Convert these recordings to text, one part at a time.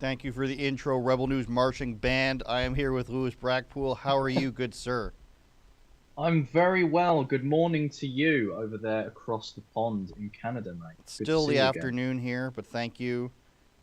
Thank you for the intro, Rebel News Marching Band. I am here with Lewis Brackpool. How are you, good sir? I'm very well. Good morning to you over there across the pond in Canada, mate. It's Good to still see the you again. afternoon here, but thank you.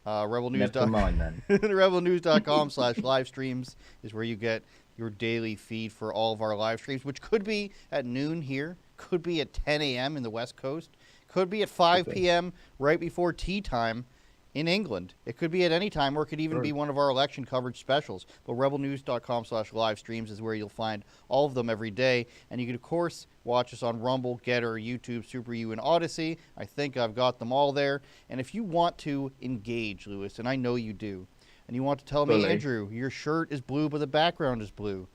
Rebel News. Never mind then. rebelnews.com/live streams is where you get your daily feed for all of our live streams, which could be at noon here, could be at 10 a.m. in the West Coast, could be at 5 p.m. right before tea time in England. It could be at any time, or it could even be one of our election coverage specials. But rebelnews.com/live streams is where you'll find all of them every day. And you can, of course, watch us on Rumble, Getter, YouTube, Super U, and Odyssey. I think I've got them all there. And if you want to engage, Lewis, and I know you do, and you want to tell me, Andrew, your shirt is blue, but the background is blue,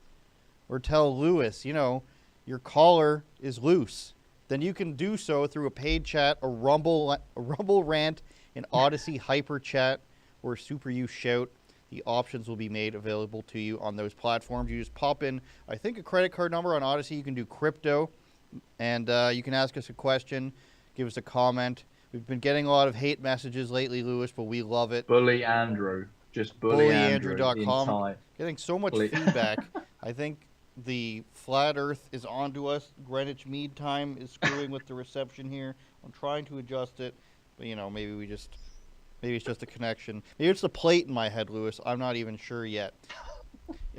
or tell Lewis, you know, your collar is loose, then you can do so through a paid chat, a Rumble rant, an Odyssey hyper chat, or Super U shout. The options will be made available to you on those platforms. You just pop in, I think, a credit card number on Odyssey. You can do crypto, and you can ask us a question, give us a comment. We've been getting a lot of hate messages lately, Lewis, but we love it. Bully Andrew. Just bully Andrew. BullyAndrew.com. Getting so much feedback. I think the flat earth is onto us. Greenwich Mean Time is screwing with the reception here. I'm trying to adjust it. But, you know, maybe it's just a connection. Maybe it's the plate in my head, Lewis. I'm not even sure yet.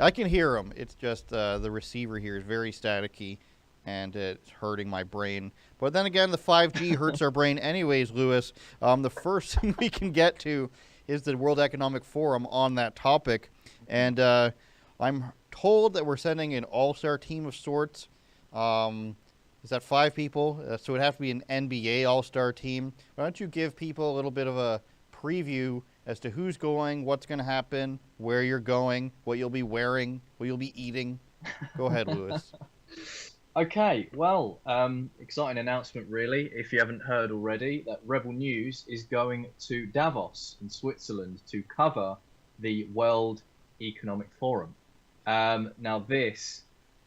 I can hear them. It's just the receiver here is very staticky, and it's hurting my brain. But then again, the 5G hurts our brain anyways, Lewis. The first thing we can get to is the World Economic Forum on that topic. And I'm told that we're sending an all-star team of sorts. Is that 5 people? So it'd have to be an NBA all-star team. Why don't you give people a little bit of a preview as to who's going, what's going to happen, where you're going, what you'll be wearing, what you'll be eating. Go ahead, Lewis. Okay, well, exciting announcement, really, if you haven't heard already, that Rebel News is going to Davos in Switzerland to cover the World Economic Forum. Now, this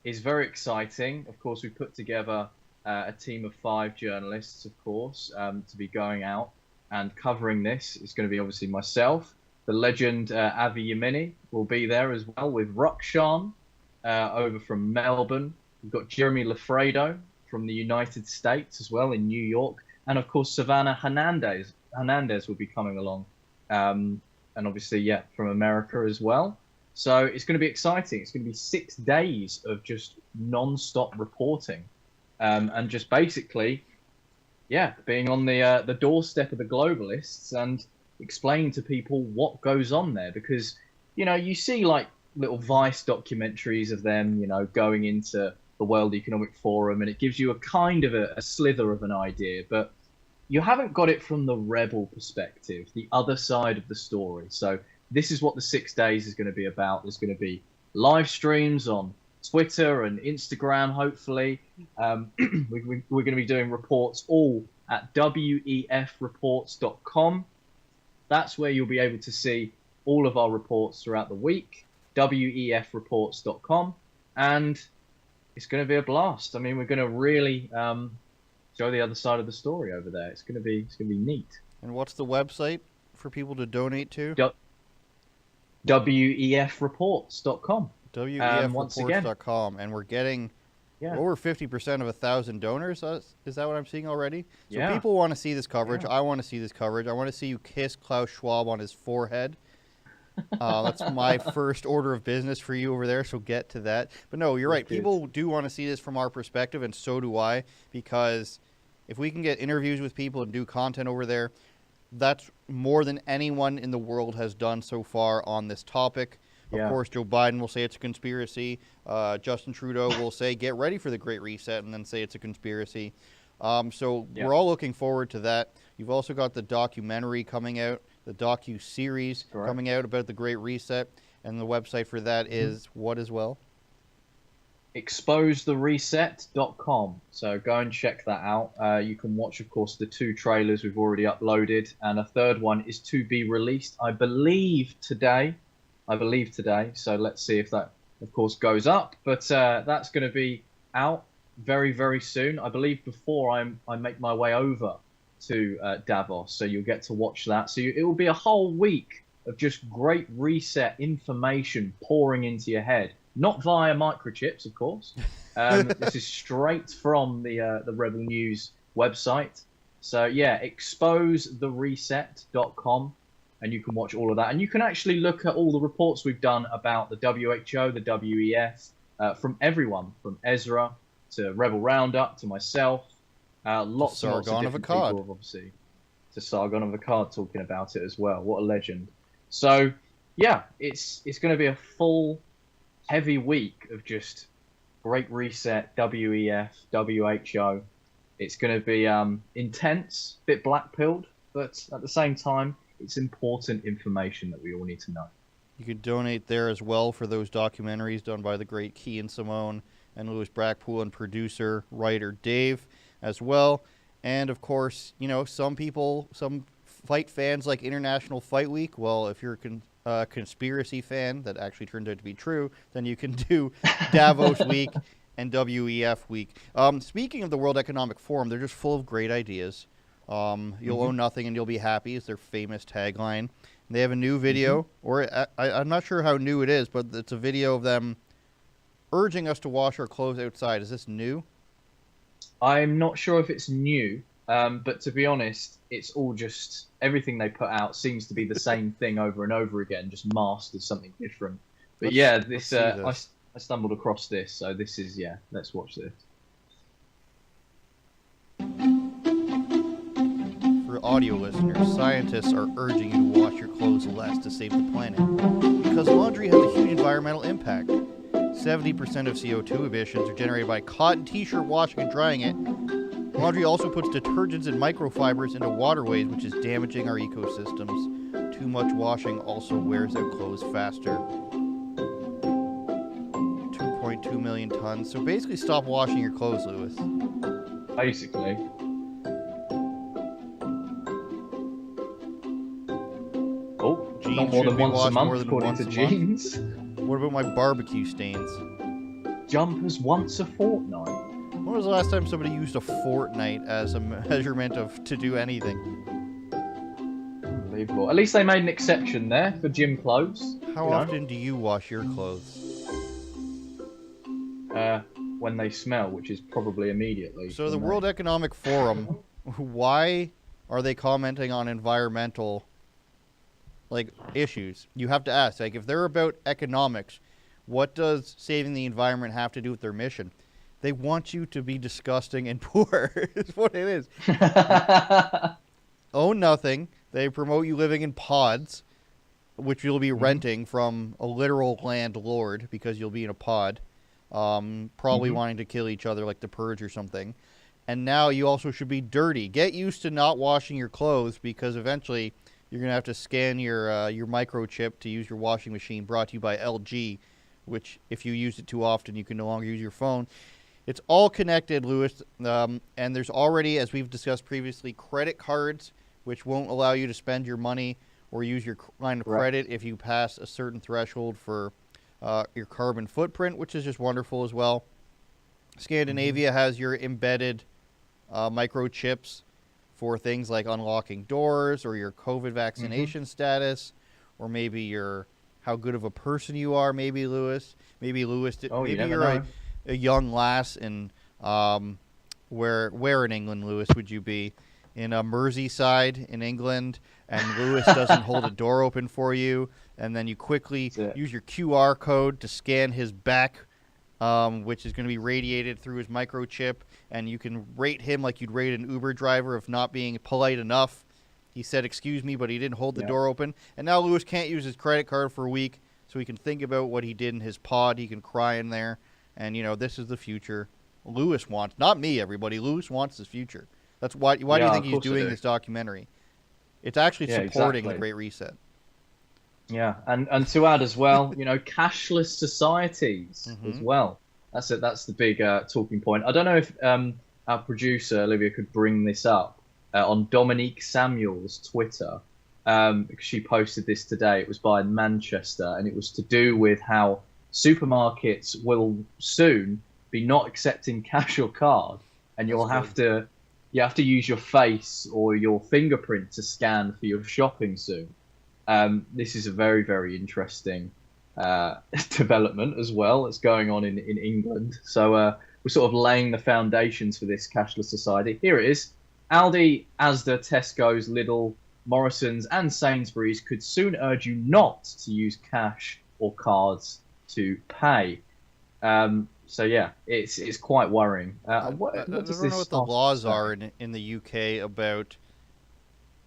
is very exciting. Of course, we put together a team of 5 journalists, of course, to be going out and covering this. It's going to be obviously myself. The legend Avi Yemini will be there as well, with Rukshan over from Melbourne. We've got Jeremy Lafredo from the United States as well in New York. And of course, Savannah Hernandez will be coming along. And obviously, yeah, from America as well. So it's going to be exciting. It's going to be 6 days of just non-stop reporting, and just basically, yeah, being on the doorstep of the globalists and explaining to people what goes on there. Because, you know, you see like little Vice documentaries of them, you know, going into the World Economic Forum, and it gives you a kind of a slither of an idea, but you haven't got it from the rebel perspective, the other side of the story. So this is what the 6 days is going to be about. There's going to be live streams on Twitter and Instagram, hopefully. We're going to be doing reports all at wefreports.com. That's where you'll be able to see all of our reports throughout the week, wefreports.com. And it's going to be a blast. I mean, we're going to really show the other side of the story over there. It's going to be neat. And what's the website for people to donate to? wefreports.com. wefreports.com. And we're getting over 50% of 1,000 donors. Is that what I'm seeing already? So people want to see this coverage. I want to see this coverage. I want to see you kiss Klaus Schwab on his forehead. That's my first order of business for you over there, so get to that. But no, you're right. People do want to see this from our perspective, and so do I, because if we can get interviews with people and do content over there, that's more than anyone in the world has done so far on this topic. Of course, Joe Biden will say it's a conspiracy. Justin Trudeau will say, get ready for the Great Reset, and then say it's a conspiracy. We're all looking forward to that. You've also got the documentary coming out, the docu-series coming out about the Great Reset, and the website for that is what as well? exposethereset.com. So go and check that out. You can watch, of course, the 2 trailers we've already uploaded, and a third one is to be released, I believe today. So let's see if that, of course, goes up. But that's going to be out very, very soon. I believe before I make my way over to Davos. So you'll get to watch that. So it will be a whole week of just great reset information pouring into your head, not via microchips, of course. This is straight from the Rebel News website. So yeah, exposethereset.com, and you can watch all of that. And you can actually look at all the reports we've done about the WHO, the WEF, from everyone, from Ezra to Rebel Roundup to myself. Lots and lots of different people have obviously, to Sargon of Akkad talking about it as well. What a legend. So yeah, it's going to be a full, heavy week of just Great Reset, WEF, WHO. It's going to be intense, a bit black-pilled, but at the same time, it's important information that we all need to know. You could donate there as well for those documentaries done by the great Key and Simone and Louis Brackpool and producer, writer Dave as well. And of course, you know, some people, some fight fans like International Fight Week. Well, if you're a conspiracy fan that actually turned out to be true, then you can do Davos Week and WEF Week. Speaking of the World Economic Forum, they're just full of great ideas. You'll own nothing and you'll be happy is their famous tagline. They have a new video, or I'm not sure how new it is, but it's a video of them urging us to wash our clothes outside. Is this new? I'm not sure if it's new, but to be honest, it's all just, everything they put out seems to be the same thing over and over again, just masked as something different. But this. I stumbled across this, so this is, let's watch this. For audio listeners, scientists are urging you to wash your clothes less to save the planet, because laundry has a huge environmental impact. 70% of CO2 emissions are generated by cotton t-shirt washing and drying it. Laundry also puts detergents and microfibers into waterways, which is damaging our ecosystems. Too much washing also wears out clothes faster. 2.2 million tons. So basically stop washing your clothes, Lewis. Basically. Oh, jeans not more than once a month, according to jeans. What about my barbecue stains? Jumpers once a fortnight. When was the last time somebody used a fortnight as a measurement of to do anything? Unbelievable. At least they made an exception there for gym clothes. How often do you wash your clothes? When they smell, which is probably immediately. So the World Economic Forum, why are they commenting on environmental issues? You have to ask, if they're about economics, what does saving the environment have to do with their mission? They want you to be disgusting and poor. Is what it is. Own nothing. They promote you living in pods, which you'll be renting from a literal landlord because you'll be in a pod, probably wanting to kill each other like the Purge or something. And now you also should be dirty. Get used to not washing your clothes, because eventually you're going to have to scan your microchip to use your washing machine, brought to you by LG, which if you use it too often, you can no longer use your phone. It's all connected, Lewis, and there's already, as we've discussed previously, credit cards, which won't allow you to spend your money or use your line of credit if you pass a certain threshold for your carbon footprint, which is just wonderful as well. Scandinavia has your embedded microchips for things like unlocking doors or your COVID vaccination status, or maybe your how good of a person you are, maybe Lewis. Maybe you're a young lass in where in England, Lewis, would you be? In Merseyside in England, and Lewis doesn't hold a door open for you, and then you quickly use your QR code to scan his back, which is going to be radiated through his microchip, and you can rate him like you'd rate an Uber driver of not being polite enough. He said, "Excuse me," but he didn't hold the door open. And now Lewis can't use his credit card for a week, so he can think about what he did in his pod. He can cry in there. And, this is the future Lewis wants. Not me, everybody. Lewis wants this future. That's why do you think he's doing this documentary? It's actually supporting the Great Reset. Yeah, and to add as well, cashless societies as well. That's it. That's the big talking point. I don't know if our producer, Olivia, could bring this up on Dominique Samuel's Twitter. Because she posted this today. It was by Manchester, and it was to do with how supermarkets will soon be not accepting cash or card, and you have to use your face or your fingerprint to scan for your shopping soon. This is a very, very interesting development as well that's going on in England. So we're sort of laying the foundations for this cashless society. Here it is. Aldi, Asda, Tesco's, Lidl, Morrison's and Sainsbury's could soon urge you not to use cash or cards to pay. So yeah, it's quite worrying. What I does don't know this what the article laws say? are in the UK about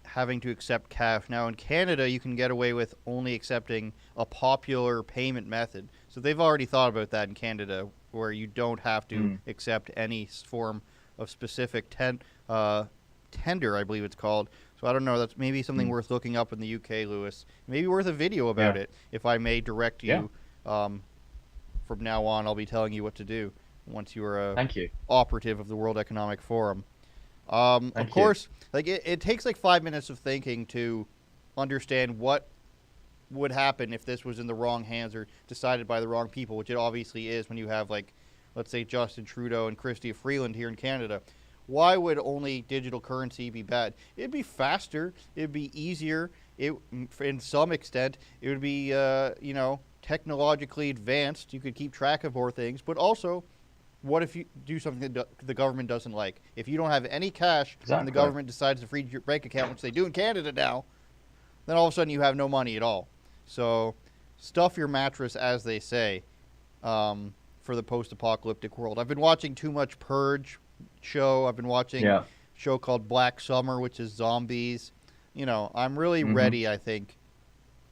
having to accept cash. Now in Canada, you can get away with only accepting a popular payment method. So they've already thought about that in Canada, where you don't have to accept any form of specific tender, I believe it's called. So I don't know. That's maybe something worth looking up in the UK, Lewis. Maybe worth a video about it. If I may direct you, from now on, I'll be telling you what to do once you are a Thank you. operative of the World Economic Forum. Of Thank course, like it takes like 5 minutes of thinking to understand what would happen if this was in the wrong hands or decided by the wrong people, which it obviously is when you have, like, let's say Justin Trudeau and Chrystia Freeland here in Canada. Why would only digital currency be bad? It'd be faster. It'd be easier. In some extent, it would be, technologically advanced. You could keep track of more things. But also, what if you do something that the government doesn't like? If you don't have any cash and the government decides to freeze your bank account, which they do in Canada now, then all of a sudden you have no money at all. So stuff your mattress, as they say, for the post-apocalyptic world. I've been watching too much Purge show. I've been watching a show called Black Summer, which is zombies. I'm really ready, I think.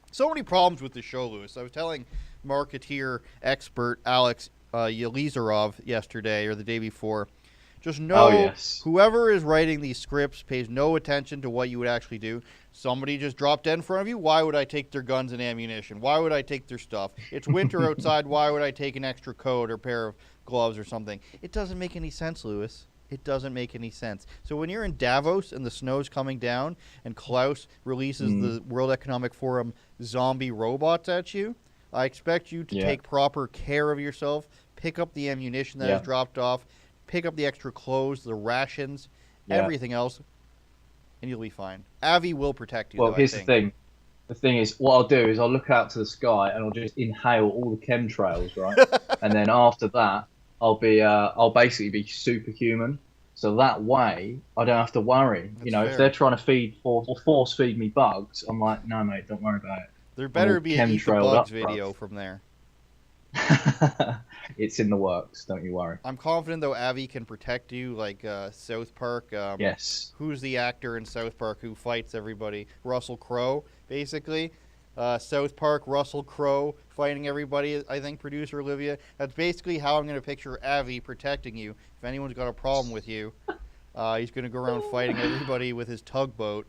So many problems with the show, Lewis. I was telling marketeer expert Alex Yelizarov yesterday or the day before, just know whoever is writing these scripts pays no attention to what you would actually do. Somebody just dropped dead in front of you. Why would I take their guns and ammunition? Why would I take their stuff? It's winter outside. Why would I take an extra coat or pair of gloves or something? It doesn't make any sense, Lewis. It doesn't make any sense. So when you're in Davos and the snow's coming down and Klaus releases the World Economic Forum zombie robots at you, I expect you to take proper care of yourself, pick up the ammunition that is dropped off, pick up the extra clothes, the rations, everything else, and you'll be fine. Avi will protect you. Well, though, here's the thing. The thing is, what I'll do is I'll look out to the sky and I'll just inhale all the chemtrails, right? And then after that, I'll basically be superhuman. So that way, I don't have to worry. That's fair. If they're trying to force feed me bugs, I'm like, no, mate, don't worry about it. There better be an Eat the chemtrailed Bugs up, video bruv. from there. It's in the works. Don't you worry. I'm confident, though, Avi can protect you, like South Park. Yes. Who's the actor in South Park who fights everybody? Russell Crowe, basically. South Park, Russell Crowe fighting everybody, I think, producer Olivia. That's basically how I'm going to picture Avi protecting you. If anyone's got a problem with you, he's going to go around fighting everybody with his tugboat.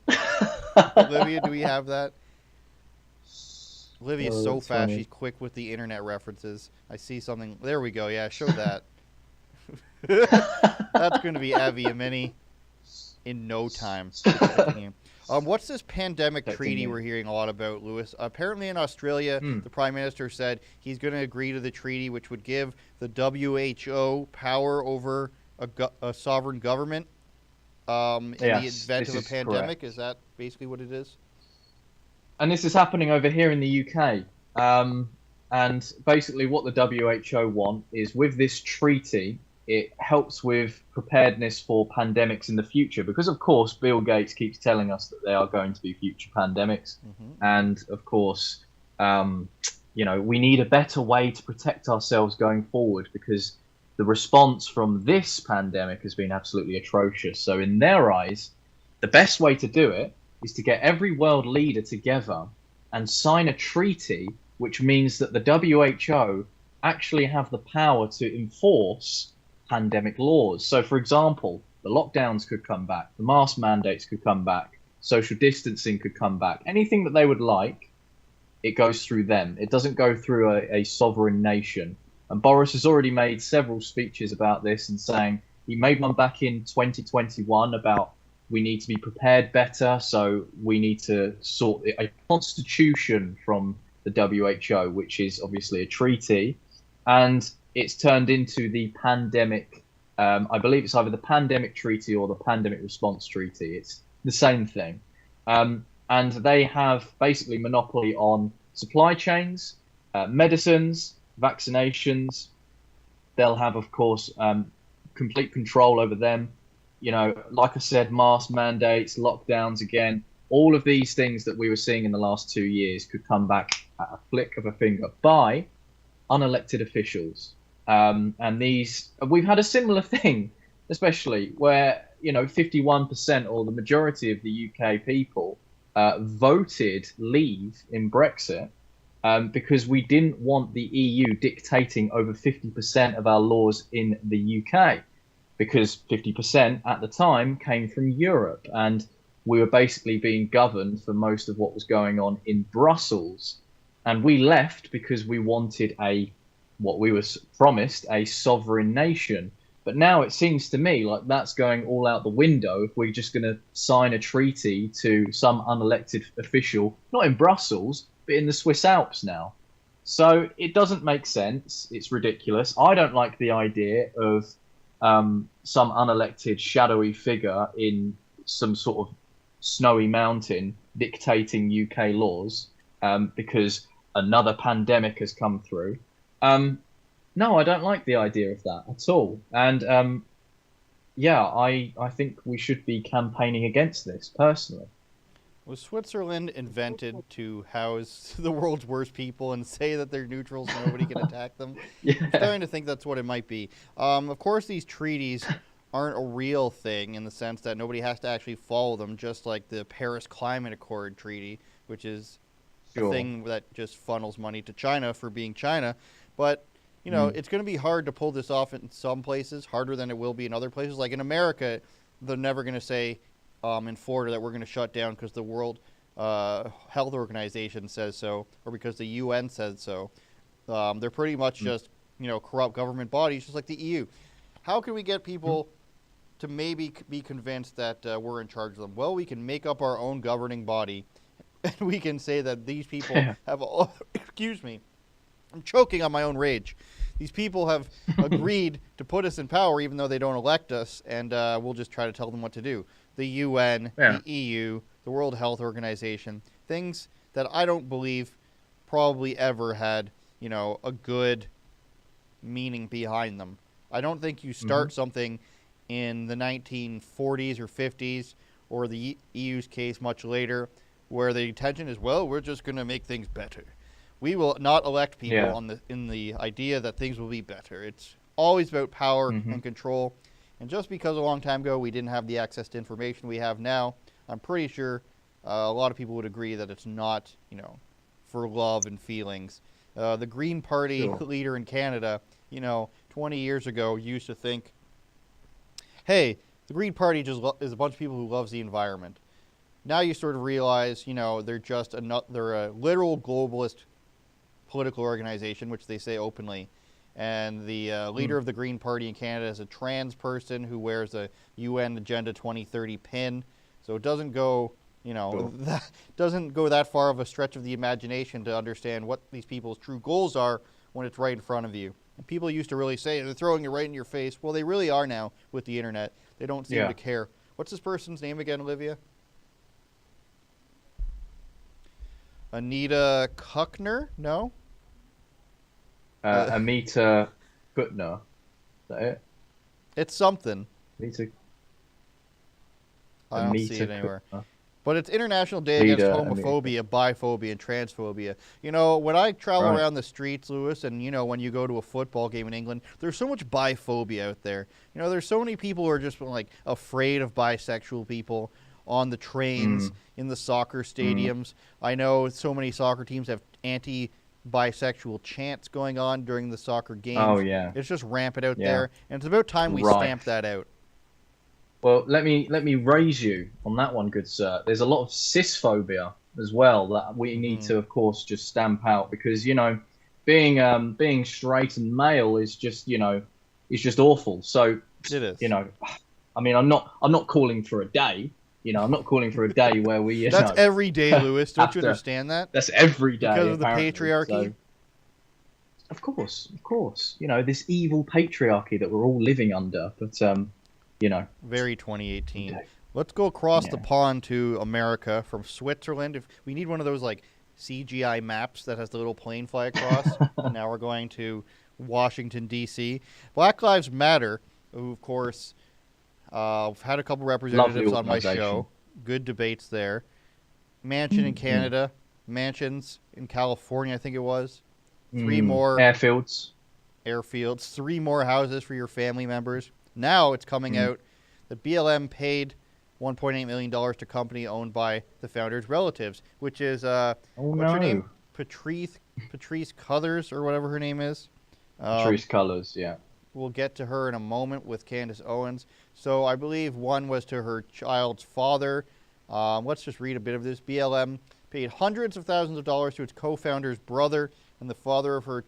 Olivia, do we have that? Olivia's so fast, funny. she's quick with the internet references. I see something. There we go. Yeah, show that. That's going to be Avi Amini in no time. What's this pandemic treaty we're hearing a lot about, Lewis? Apparently in Australia, the Prime Minister said he's going to agree to the treaty, which would give the WHO power over a sovereign government in the event of a pandemic. Correct. Is that basically what it is? And this is happening over here in the UK. And basically what the WHO want is, with this treaty, it helps with preparedness for pandemics in the future. Because, of course, Bill Gates keeps telling us that there are going to be future pandemics. And, of course, we need a better way to protect ourselves going forward, because the response from this pandemic has been absolutely atrocious. So in their eyes, the best way to do it is to get every world leader together and sign a treaty, which means that the WHO actually have the power to enforce pandemic laws. So, for example, the lockdowns could come back, the mask mandates could come back, social distancing could come back. Anything that they would like, it goes through them. It doesn't go through a sovereign nation. And Boris has already made several speeches about this, and saying he made one back in 2021 about we need to be prepared better, so we need to sort a constitution from the WHO, which is obviously a treaty, and it's turned into the pandemic. I believe it's either the pandemic treaty or the pandemic response treaty. It's the same thing. and they have basically monopoly on supply chains, medicines, vaccinations. They'll have, of course, complete control over them. You know, like I said, mask mandates, lockdowns again. All of these things that we were seeing in the last 2 years could come back at a flick of a finger by unelected officials. And these, we've had a similar thing, especially where, you know, 51% or the majority of the UK people voted leave in Brexit because we didn't want the EU dictating over 50% of our laws in the UK, because 50% at the time came from Europe, and we were basically being governed for most of what was going on in Brussels. And we left because we wanted what we were promised, a sovereign nation. But now it seems to me like that's going all out the window if we're just going to sign a treaty to some unelected official, not in Brussels, but in the Swiss Alps now. So it doesn't make sense. It's ridiculous. I don't like the idea of some unelected shadowy figure in some sort of snowy mountain dictating UK laws because another pandemic has come through. No, I don't like the idea of that at all. And yeah, I think we should be campaigning against this personally. Was Switzerland invented to house the world's worst people and say that they're neutrals and nobody can attack them? Yeah. I'm starting to think that's what it might be. Of course, these treaties aren't a real thing in the sense that nobody has to actually follow them, just like the Paris Climate Accord Treaty, which is a thing that just funnels money to China for being China. But, you know, it's going to be hard to pull this off in some places, harder than it will be in other places. Like in America, they're never going to say in Florida that we're going to shut down because the World Health Organization says so, or because the UN says so. They're pretty much just, you know, corrupt government bodies, just like the EU. How can we get people to maybe be convinced that we're in charge of them? Well, we can make up our own governing body, and we can say that these people have all, excuse me, I'm choking on my own rage. These people have agreed to put us in power even though they don't elect us, and we'll just try to tell them what to do. The UN, the EU, the World Health Organization, things that I don't believe probably ever had, you know, a good meaning behind them. I don't think you start something in the 1940s or 50s, or the EU's case much later, where the intention is, well, we're just going to make things better. We will not elect people in the idea that things will be better. It's always about power and control. And just because a long time ago we didn't have the access to information we have now, I'm pretty sure a lot of people would agree that it's not, you know, for love and feelings. The Green Party leader in Canada, you know, 20 years ago used to think, hey, the Green Party just is a bunch of people who loves the environment. Now you sort of realize, you know, they're a literal globalist political organization, which they say openly. And the leader of the Green Party in Canada is a trans person who wears a UN Agenda 2030 pin. So it doesn't go, you know, doesn't go that far of a stretch of the imagination to understand what these people's true goals are when it's right in front of you. And people used to really say they're throwing it right in your face. Well, they really are now with the internet. They don't seem to care. What's this person's name again, Olivia? Anita Kuckner? No? Amita Kutner. Is that it? It's something. Amita. I don't see it anywhere. But it's International Day Against Homophobia, Biphobia, and Transphobia. You know, when I travel around the streets, Lewis, and, you know, when you go to a football game in England, there's so much biphobia out there. You know, there's so many people who are just, like, afraid of bisexual people on the trains, in the soccer stadiums. I know so many soccer teams have anti-bisexual chants going on during the soccer games. Oh, yeah. It's just rampant out there, and it's about time we stamp that out. Well, let me raise you on that one, good sir. There's a lot of cisphobia as well that we need to, of course, just stamp out, because, you know, being straight and male is just, you know, is just awful. So it is. You know, I mean, I'm not calling for a day. You know, I'm not calling for a day where we. That's every day, Lewis. Don't you understand that? That's every day because of the patriarchy. So, of course. You know, this evil patriarchy that we're all living under, but you know. Very 2018. Let's go across the Yeah. pond to America from Switzerland. If we need one of those like CGI maps that has the little plane fly across, now we're going to Washington D.C. Black Lives Matter, who of course I've had a couple representatives on my show. Good debates there. Mansion in Canada, mansions in California, I think it was. 3 more airfields, 3 more houses for your family members. Now it's coming out that BLM paid $1.8 million to company owned by the founders' relatives, which is what's her name? Patrice Cuthers or whatever her name is. Patrice Cullors, yeah. We'll get to her in a moment with Candace Owens. So I believe one was to her child's father. Let's just read a bit of this. BLM paid hundreds of thousands of dollars to its co-founder's brother and the father of her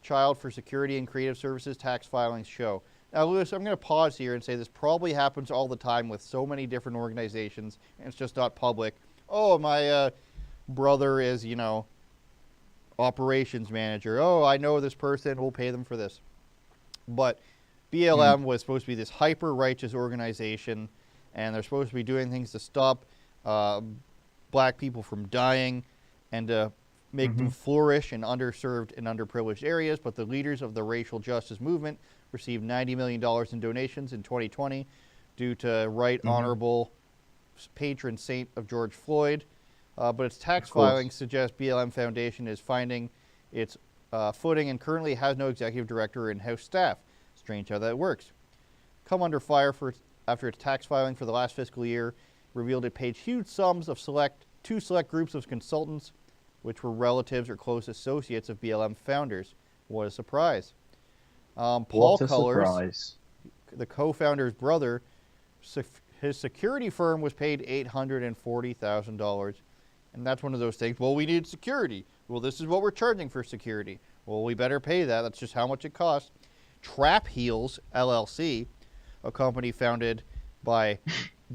child for security and creative services tax filings show. Now, Lewis, I'm going to pause here and say this probably happens all the time with so many different organizations, and it's just not public. Oh, my brother is, operations manager. Oh, I know this person. We'll pay them for this. But BLM was supposed to be this hyper-righteous organization, and they're supposed to be doing things to stop black people from dying and to make them flourish in underserved and underprivileged areas. But the leaders of the racial justice movement received $90 million in donations in 2020 due to Right Honorable patron saint of George Floyd. But its tax filings suggest BLM Foundation is finding its footing and currently has no executive director or in-house staff. Strange how that works. Come under fire after its tax filing for the last fiscal year revealed it paid huge sums of two select groups of consultants, which were relatives or close associates of BLM founders. What a surprise. Paul Cullors, the co-founder's brother, his security firm was paid $840,000. And that's one of those things. Well, we need security. Well, this is what we're charging for security. Well, we better pay that. That's just how much it costs. Trap Heels, LLC, a company founded by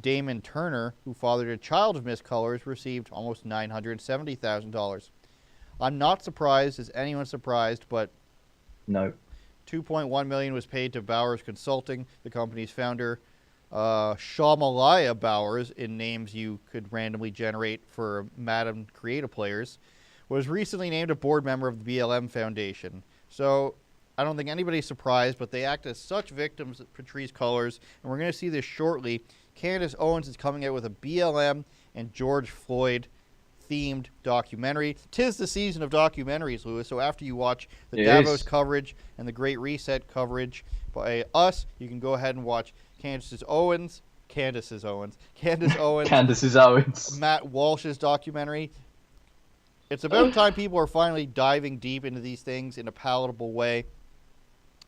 Damon Turner, who fathered a child of Miss Cullors, received almost $970,000. I'm not surprised. Is anyone surprised? But no. $2.1 million was paid to Bowers Consulting, the company's founder. Shamalaya Bowers, in names you could randomly generate for Madam Creative Players, was recently named a board member of the BLM Foundation. So I don't think anybody's surprised, but they act as such victims of Patrice Cullors, and we're going to see this shortly. Candace Owens is coming out with a BLM and George Floyd themed documentary. 'Tis the season of documentaries, Lewis, so after you watch the Davos coverage and the Great Reset coverage by us, you can go ahead and watch Candace Owens, Matt Walsh's documentary. It's about time people are finally diving deep into these things in a palatable way.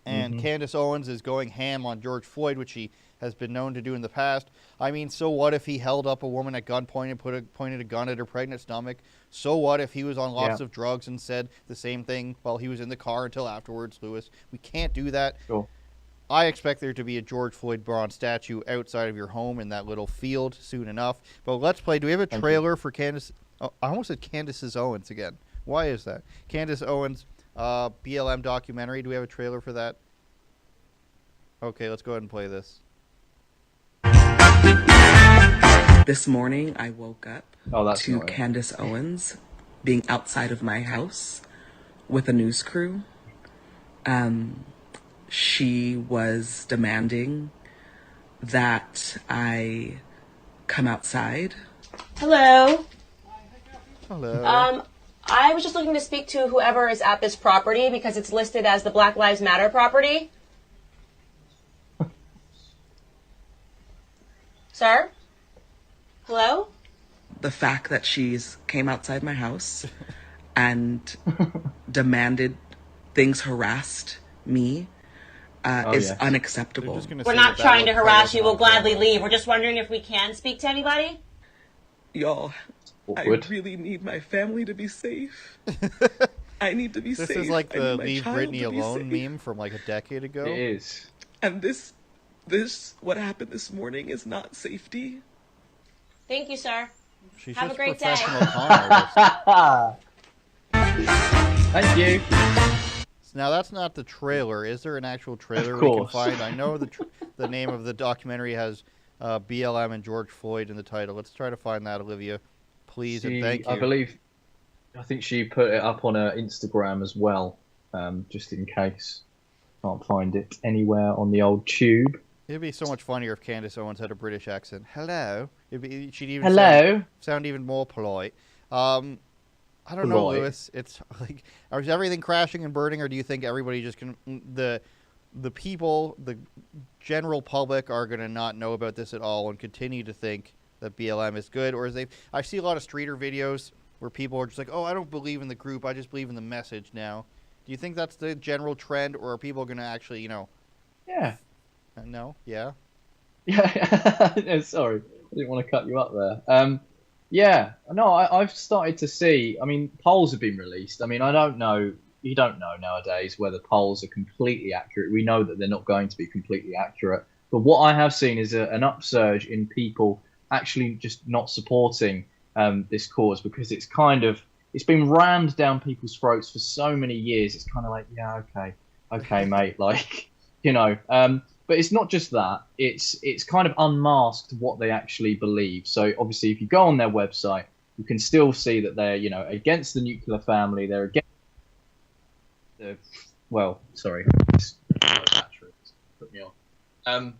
And Candace Owens is going ham on George Floyd, which he has been known to do in the past. I mean, so what if he held up a woman at gunpoint and pointed a gun at her pregnant stomach? So what if he was on lots of drugs and said the same thing while he was in the car until afterwards, Lewis? We can't do that. Sure. I expect there to be a George Floyd bronze statue outside of your home in that little field soon enough. But let's play. Do we have a trailer for Candace? Oh, I almost said Candace Owens again. Why is that? Candace Owens BLM documentary. Do we have a trailer for that? Okay, let's go ahead and play this. This morning, I woke up to Candace Owens being outside of my house with a news crew. She was demanding that I come outside. Hello. Hello. I was just looking to speak to whoever is at this property because it's listed as the Black Lives Matter property. Sir? Hello? The fact that she's came outside my house and demanded things, harassed me, is unacceptable. We're not trying to harass you. We'll gladly leave. We're just wondering if we can speak to anybody. Y'all, I really need my family to be safe. I need to be safe. This is like the Leave Britney Alone meme from like a decade ago. It is. And this, what happened this morning is not safety. Thank you, sir. She's Have just a great day. Thank you. Now, that's not the trailer. Is there an actual trailer we can find? I know the name of the documentary has BLM and George Floyd in the title. Let's try to find that, Olivia, please, and thank you. I think she put it up on her Instagram as well, just in case. Can't find it anywhere on the old tube. It'd be so much funnier if Candace Owens had a British accent. Hello. She'd even sound even more polite. I don't know, Lewis. It's like, is everything crashing and burning, or do you think everybody just can the people, the general public, are going to not know about this at all and continue to think that BLM is good? Or I see a lot of streeter videos where people are just like, oh, I don't believe in the group, I just believe in the message now. Do you think that's the general trend, or are people going to actually, Yeah. No? Yeah? Yeah. Sorry, I didn't want to cut you up there. Yeah. No, I've started to see, polls have been released. I don't know, you don't know nowadays whether polls are completely accurate. We know that they're not going to be completely accurate. But what I have seen is an upsurge in people actually just not supporting this cause, because it's been rammed down people's throats for so many years. It's kind of like, yeah, okay, mate, but it's not just that. It's kind of unmasked what they actually believe. So obviously, if you go on their website, you can still see that they're, against the nuclear family. They're against the, put me on.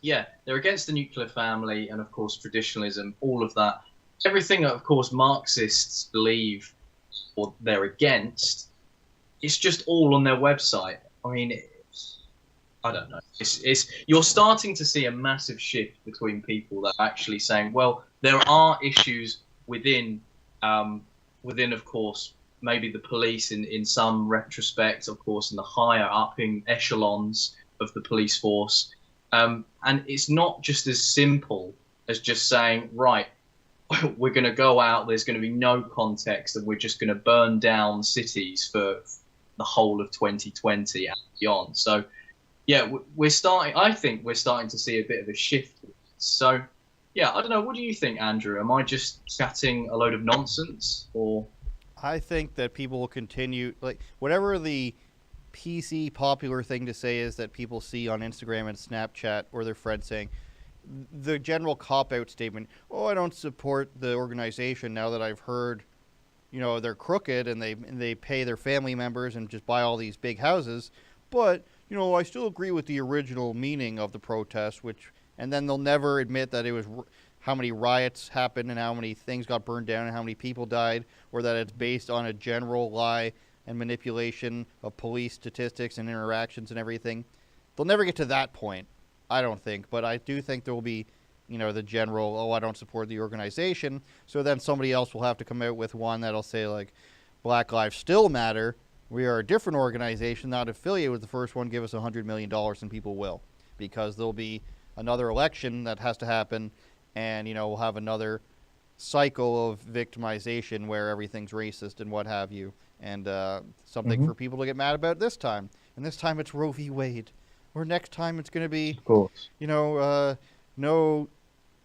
Yeah, they're against the nuclear family and, of course, traditionalism, all of that. Everything that, of course, Marxists believe or they're against, it's just all on their website. I don't know. You're starting to see a massive shift between people that are actually saying, well, there are issues within, of course, maybe the police in some retrospect, of course, in the higher upping echelons of the police force. And it's not just as simple as just saying, right, we're going to go out, there's going to be no context, and we're just going to burn down cities for the whole of 2020 and beyond. So, yeah, I think we're starting to see a bit of a shift. So, yeah, I don't know. What do you think, Andrew? Am I just chatting a load of nonsense, or? I think that people will continue, whatever the PC popular thing to say is that people see on Instagram and Snapchat, or their friends saying, the general cop-out statement, oh, I don't support the organization now that I've heard, they're crooked and they pay their family members and just buy all these big houses, but, I still agree with the original meaning of the protest, and then they'll never admit that it was how many riots happened and how many things got burned down and how many people died, or that it's based on a general lie and manipulation of police statistics and interactions and everything. They'll never get to that point, I don't think, but I do think there will be, the general, oh, I don't support the organization. So then somebody else will have to come out with one that'll say, like, Black Lives Still Matter. We are a different organization, not affiliated with the first one. Give us $100 million, and people will, because there'll be another election that has to happen, and, we'll have another cycle of victimization where everything's racist and what have you, and something for people to get mad about this time. And this time it's Roe v. Wade. Or next time it's going to be, no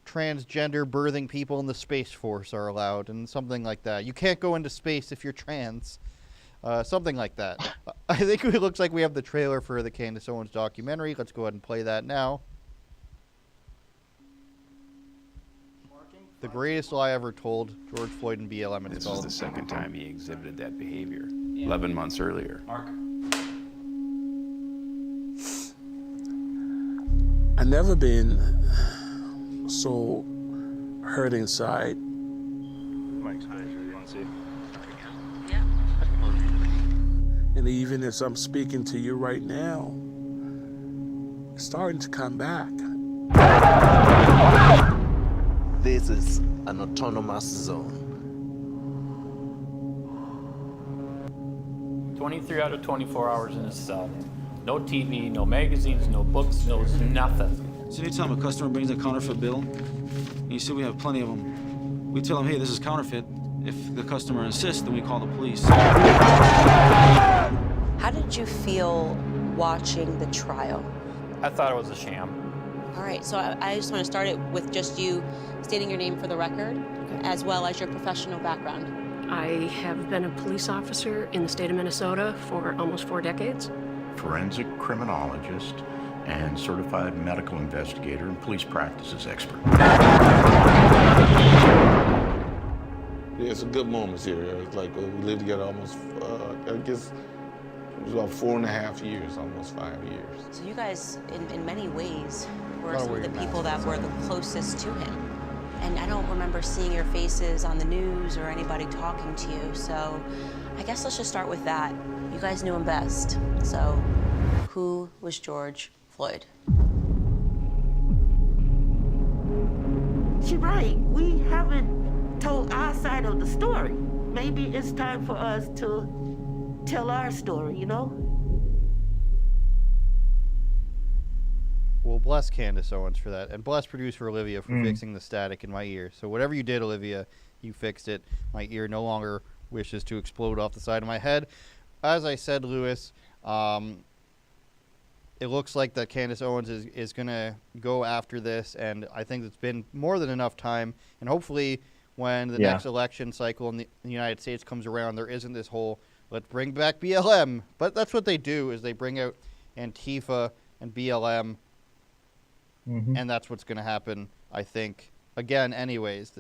transgender birthing people in the Space Force are allowed, and something like that. You can't go into space if you're trans. Something like that. I think it looks like we have the trailer for the Candace Owens documentary. Let's go ahead and play that now. The greatest lie ever told, George Floyd and BLM. This was the second time he exhibited that behavior, 11 months earlier. Mark. I've never been so hurt inside. Mike's pleasure. You want to see? Yeah. And even as I'm speaking to you right now, it's starting to come back. This is an autonomous zone. 23 out of 24 hours in a cell. No TV, no magazines, no books, no nothing. So anytime a customer brings a counterfeit bill, and you see we have plenty of them, we tell them, hey, this is counterfeit. If the customer insists, then we call the police. How did you feel watching the trial? I thought it was a sham. All right, so I just want to start it with just you stating your name for the record, as well as your professional background. I have been a police officer in the state of Minnesota for almost 4 decades. Forensic criminologist, and certified medical investigator and police practices expert. Yeah, some good moments here. It's like we lived together almost, I guess, it was about 4.5 years, almost 5 years. So you guys, in many ways, were some of the people that were the closest to him. And I don't remember seeing your faces on the news or anybody talking to you, so I guess let's just start with that. You guys knew him best. So who was George Floyd? She's right. We haven't told our side of the story. Maybe it's time for us to tell our story, you know? Well, bless Candace Owens for that, and bless producer Olivia for fixing the static in my ear. So whatever you did, Olivia, you fixed it. My ear no longer wishes to explode off the side of my head. As I said, Lewis, it looks like that Candace Owens is going to go after this, and I think it's been more than enough time, and hopefully when the next election cycle in the United States comes around, there isn't this whole, let's bring back BLM. But that's what they do, is they bring out Antifa and BLM, and that's what's going to happen, I think. Again, anyways,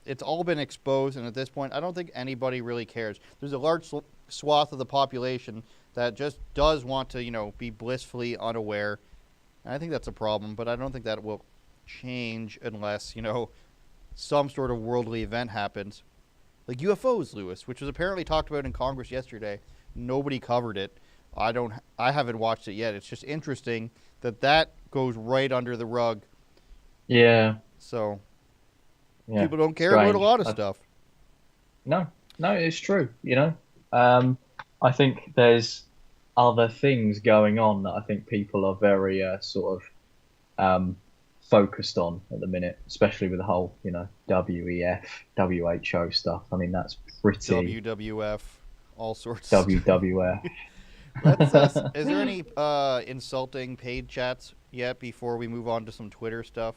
it's all been exposed, and at this point, I don't think anybody really cares. There's a large swath of the population that just does want to, you know, be blissfully unaware. And I think that's a problem, but I don't think that will change unless, you know, some sort of worldly event happens. Like UFOs, Lewis, which was apparently talked about in Congress yesterday. Nobody covered it. I haven't watched it yet. It's just interesting that goes right under the rug. Yeah. So people don't care about a lot of stuff. No, it's true. You know, I think there's other things going on that I think people are very sort of focused on at the minute, especially with the whole, you know, WEF, WHO stuff. I mean, that's pretty. WWF, all sorts. WWF. Is there any insulting paid chats yet before we move on to some Twitter stuff?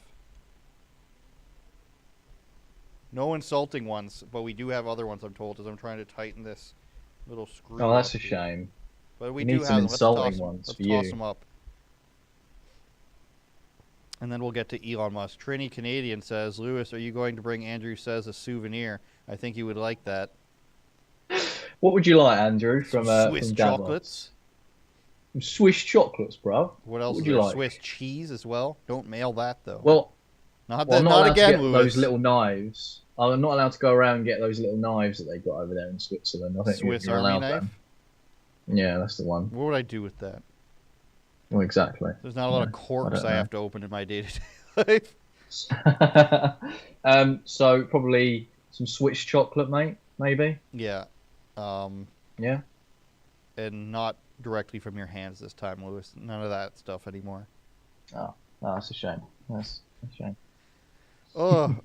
No insulting ones, but we do have other ones, I'm told, as I'm trying to tighten this little screw. Oh, that's a shame. But we need do some have insulting ones for you. Let's toss them up. And then we'll get to Elon Musk. Trini Canadian says, Lewis, are you going to bring Andrew Says a souvenir? I think he would like that. What would you like, Andrew, from Swiss from chocolates? Some Swiss chocolates, bro. What else would is you there? like? Swiss cheese as well? Don't mail that, though. Well, not I'm not allowed again, to get Lewis. those little knives. I'm not allowed to go around and get those little knives that they got over there in Switzerland. I think Swiss you're Army allowed knife? them. Yeah, that's the one. What would I do with that? Well, exactly. There's not a lot of corks I have to open in my day-to-day life. So probably some Swiss chocolate, mate, maybe? Yeah. Yeah? And not directly from your hands this time, Lewis. None of that stuff anymore. Oh, that's a shame. That's a shame. Oh.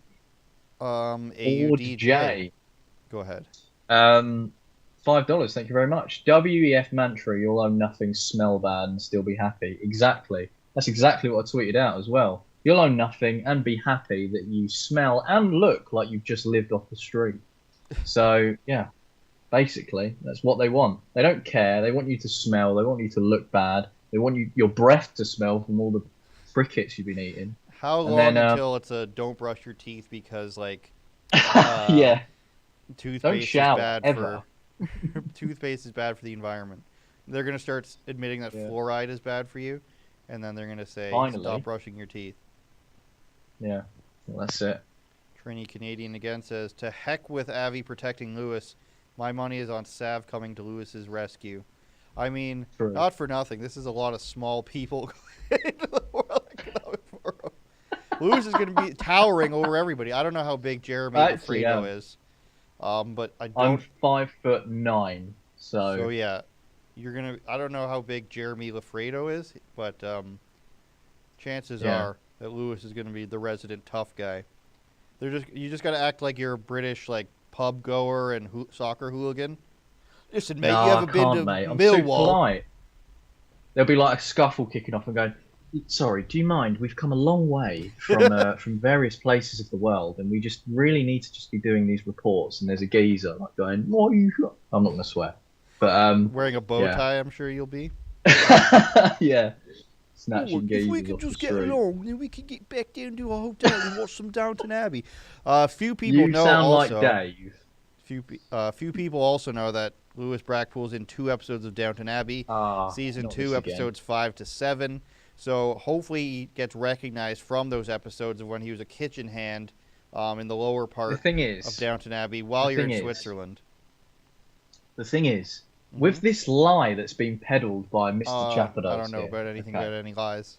AUDJ. Go ahead. $5, thank you very much. WEF mantra, you'll own nothing, smell bad, and still be happy. Exactly. That's exactly what I tweeted out as well. You'll own nothing and be happy that you smell and look like you've just lived off the street. So, yeah, basically, that's what they want. They don't care. They want you to smell. They want you to look bad. They want your breath to smell from all the crickets you've been eating. How long until it's a don't brush your teeth because, like, yeah, toothpaste don't shower, is bad ever. for toothpaste is bad for the environment. They're gonna start admitting that fluoride is bad for you, and then they're gonna say stop brushing your teeth. Yeah, well, that's it. Trini Canadian again says, to heck with Avi protecting Lewis. My money is on Sav coming to Lewis's rescue. I mean, not for nothing. This is a lot of small people going into the World Economic Forum. Lewis is going to be towering over everybody. I don't know how big Jeremy Lafredo is, but I don't. I'm 5'9", so yeah, you're gonna. I don't know how big Jeremy Lafredo is, but chances are that Lewis is going to be the resident tough guy. You just got to act like you're a British pub goer and soccer hooligan. Just admit you haven't been to mate. I'm Millwall. too polite. There'll be like a scuffle kicking off and going, sorry, do you mind? We've come a long way from from various places of the world, and we just really need to just be doing these reports. And there's a geezer going, what are you? I'm not going to swear, but wearing a bow tie, I'm sure you'll be. Yeah, snatching geezers if we could off just the get street. along, then we could get back down to a hotel and watch some Downton Abbey. Few people You know sound also. like Dave. Few people also know that Lewis Brackpool's in 2 episodes of Downton Abbey, season not 2, this episodes 5 to 7. So hopefully he gets recognized from those episodes of when he was a kitchen hand in the lower part of Downton Abbey while you're in Switzerland. The thing is, with this lie that's been peddled by Mr. Chapados, I don't know about anything about any lies.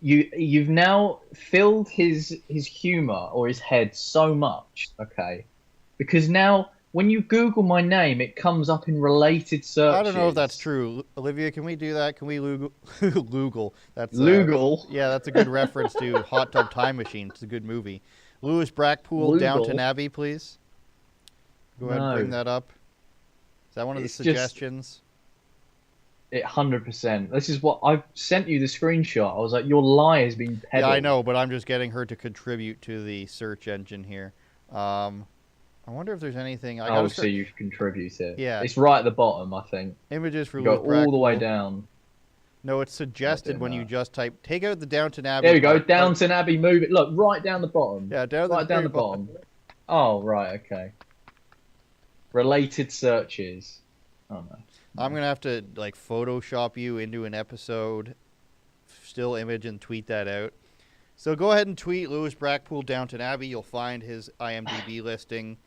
You've now filled his humor or his head so much, okay? Because now when you Google my name, it comes up in related searches. I don't know if that's true. Olivia, can we do that? Can we Lugal? That's Lugal. Yeah, that's a good reference to Hot Tub Time Machine. It's a good movie. Lewis Brackpool, Lugal. Downton Abbey, please. Go ahead and bring that up. Is that one of the suggestions? 100%. This is what I've sent you the screenshot. I was like, your lie has been peddled. Yeah, I know, but I'm just getting her to contribute to the search engine here. I wonder if there's anything. So you've contributed. Yeah, it's right at the bottom, I think. Images for go Lewis Brackpool. all the way down. No, it's suggested when you just type. Take out the Downton Abbey. There we go. Downton Abbey movie. Look, right down the bottom. Yeah, right down the bottom. Oh, right. Okay. Related searches. Oh no. I'm gonna have to like Photoshop you into an episode, still image and tweet that out. So go ahead and tweet Lewis Brackpool Downton Abbey. You'll find his IMDb listing,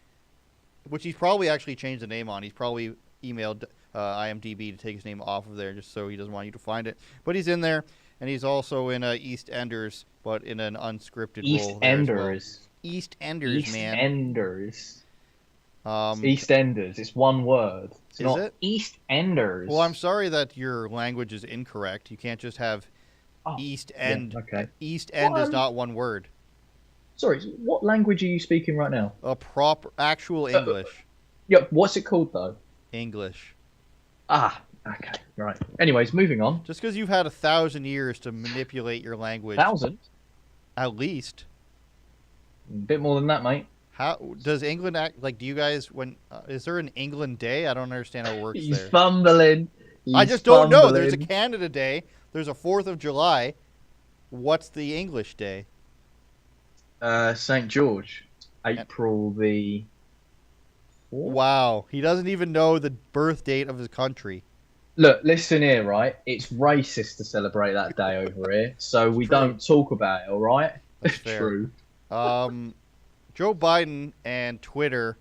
which he's probably actually changed the name on. He's probably emailed IMDb to take his name off of there just so he doesn't want you to find it. But he's in there, and he's also in EastEnders, but in an unscripted role. EastEnders. EastEnders, man. EastEnders. EastEnders. It's one word. It's is not it? EastEnders. Well, I'm sorry that your language is incorrect. You can't just have East End. Yeah, okay. East End is not one word. Sorry, what language are you speaking right now? A proper, actual English. Yeah, what's it called though? English. Ah, okay, right. Anyways, moving on. Just because you've had 1,000 years to manipulate your language. 1,000? At least. A bit more than that, mate. How does England act? Like, do you guys is there an England Day? I don't understand how it works. He's fumbling. I just don't know. There's a Canada Day. There's a 4th of July. What's the English Day? St. George, April the 4th? Wow, he doesn't even know the birth date of his country. Look, listen here, right? It's racist to celebrate that day over here, so we don't talk about it, all right? That's fair. True. Joe Biden and Twitter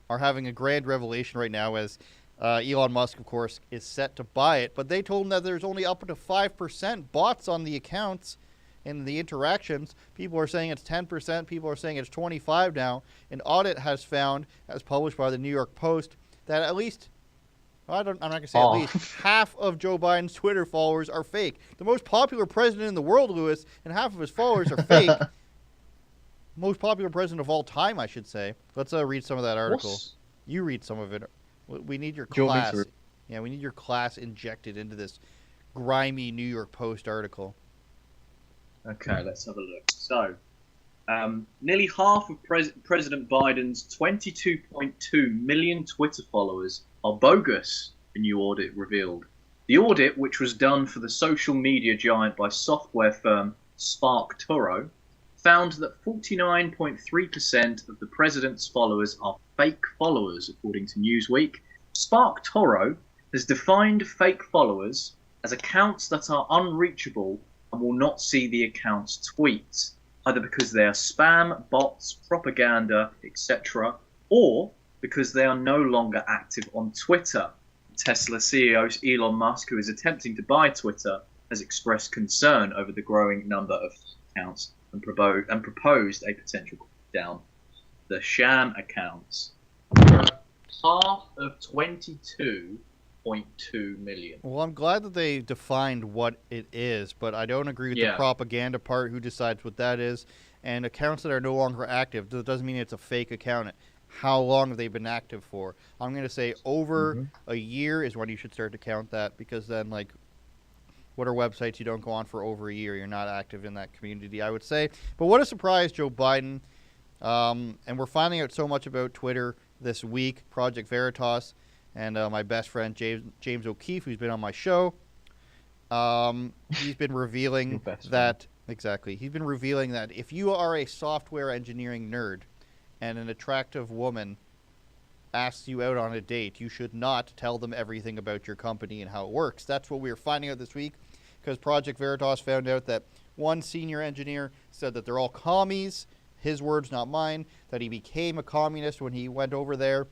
are having a grand revelation right now as Elon Musk, of course, is set to buy it. But they told him that there's only up to 5% bots on the accounts and the interactions. People are saying it's 10%. People are saying it's 25% now. An audit has found, as published by the New York Post, that at least, I'm not going to say at least, half of Joe Biden's Twitter followers are fake. The most popular president in the world, Lewis, and half of his followers are fake. Most popular president of all time, I should say. Let's read some of that article. You read some of it. We need your class. Yeah, we need your class injected into this grimy New York Post article. Okay, let's have a look. So, nearly half of President Biden's 22.2 million Twitter followers are bogus, a new audit revealed. The audit, which was done for the social media giant by software firm SparkToro, found that 49.3% of the president's followers are fake followers, according to Newsweek. SparkToro has defined fake followers as accounts that are unreachable and will not see the account's tweets, either because they are spam, bots, propaganda, etc., or because they are no longer active on Twitter. Tesla CEO Elon Musk, who is attempting to buy Twitter, has expressed concern over the growing number of accounts and proposed a potential down. The sham accounts, half of 22.2 million. Well, I'm glad that they defined what it is, but I don't agree with the propaganda part. Who decides what that is? And accounts that are no longer active, that doesn't mean it's a fake account. How long have they been active for? I'm going to say over a year is when you should start to count that, because then, like, what are websites you don't go on for over a year? You're not active in that community, I would say. But what a surprise, Joe Biden. And we're finding out so much about Twitter this week. Project Veritas and my best friend, James O'Keefe, who's been on my show, He's been revealing that he's been revealing that if you are a software engineering nerd and an attractive woman asks you out on a date, you should not tell them everything about your company and how it works. That's what we were finding out this week, because Project Veritas found out that one senior engineer said that they're all commies, his words, not mine, that he became a communist when he went over there.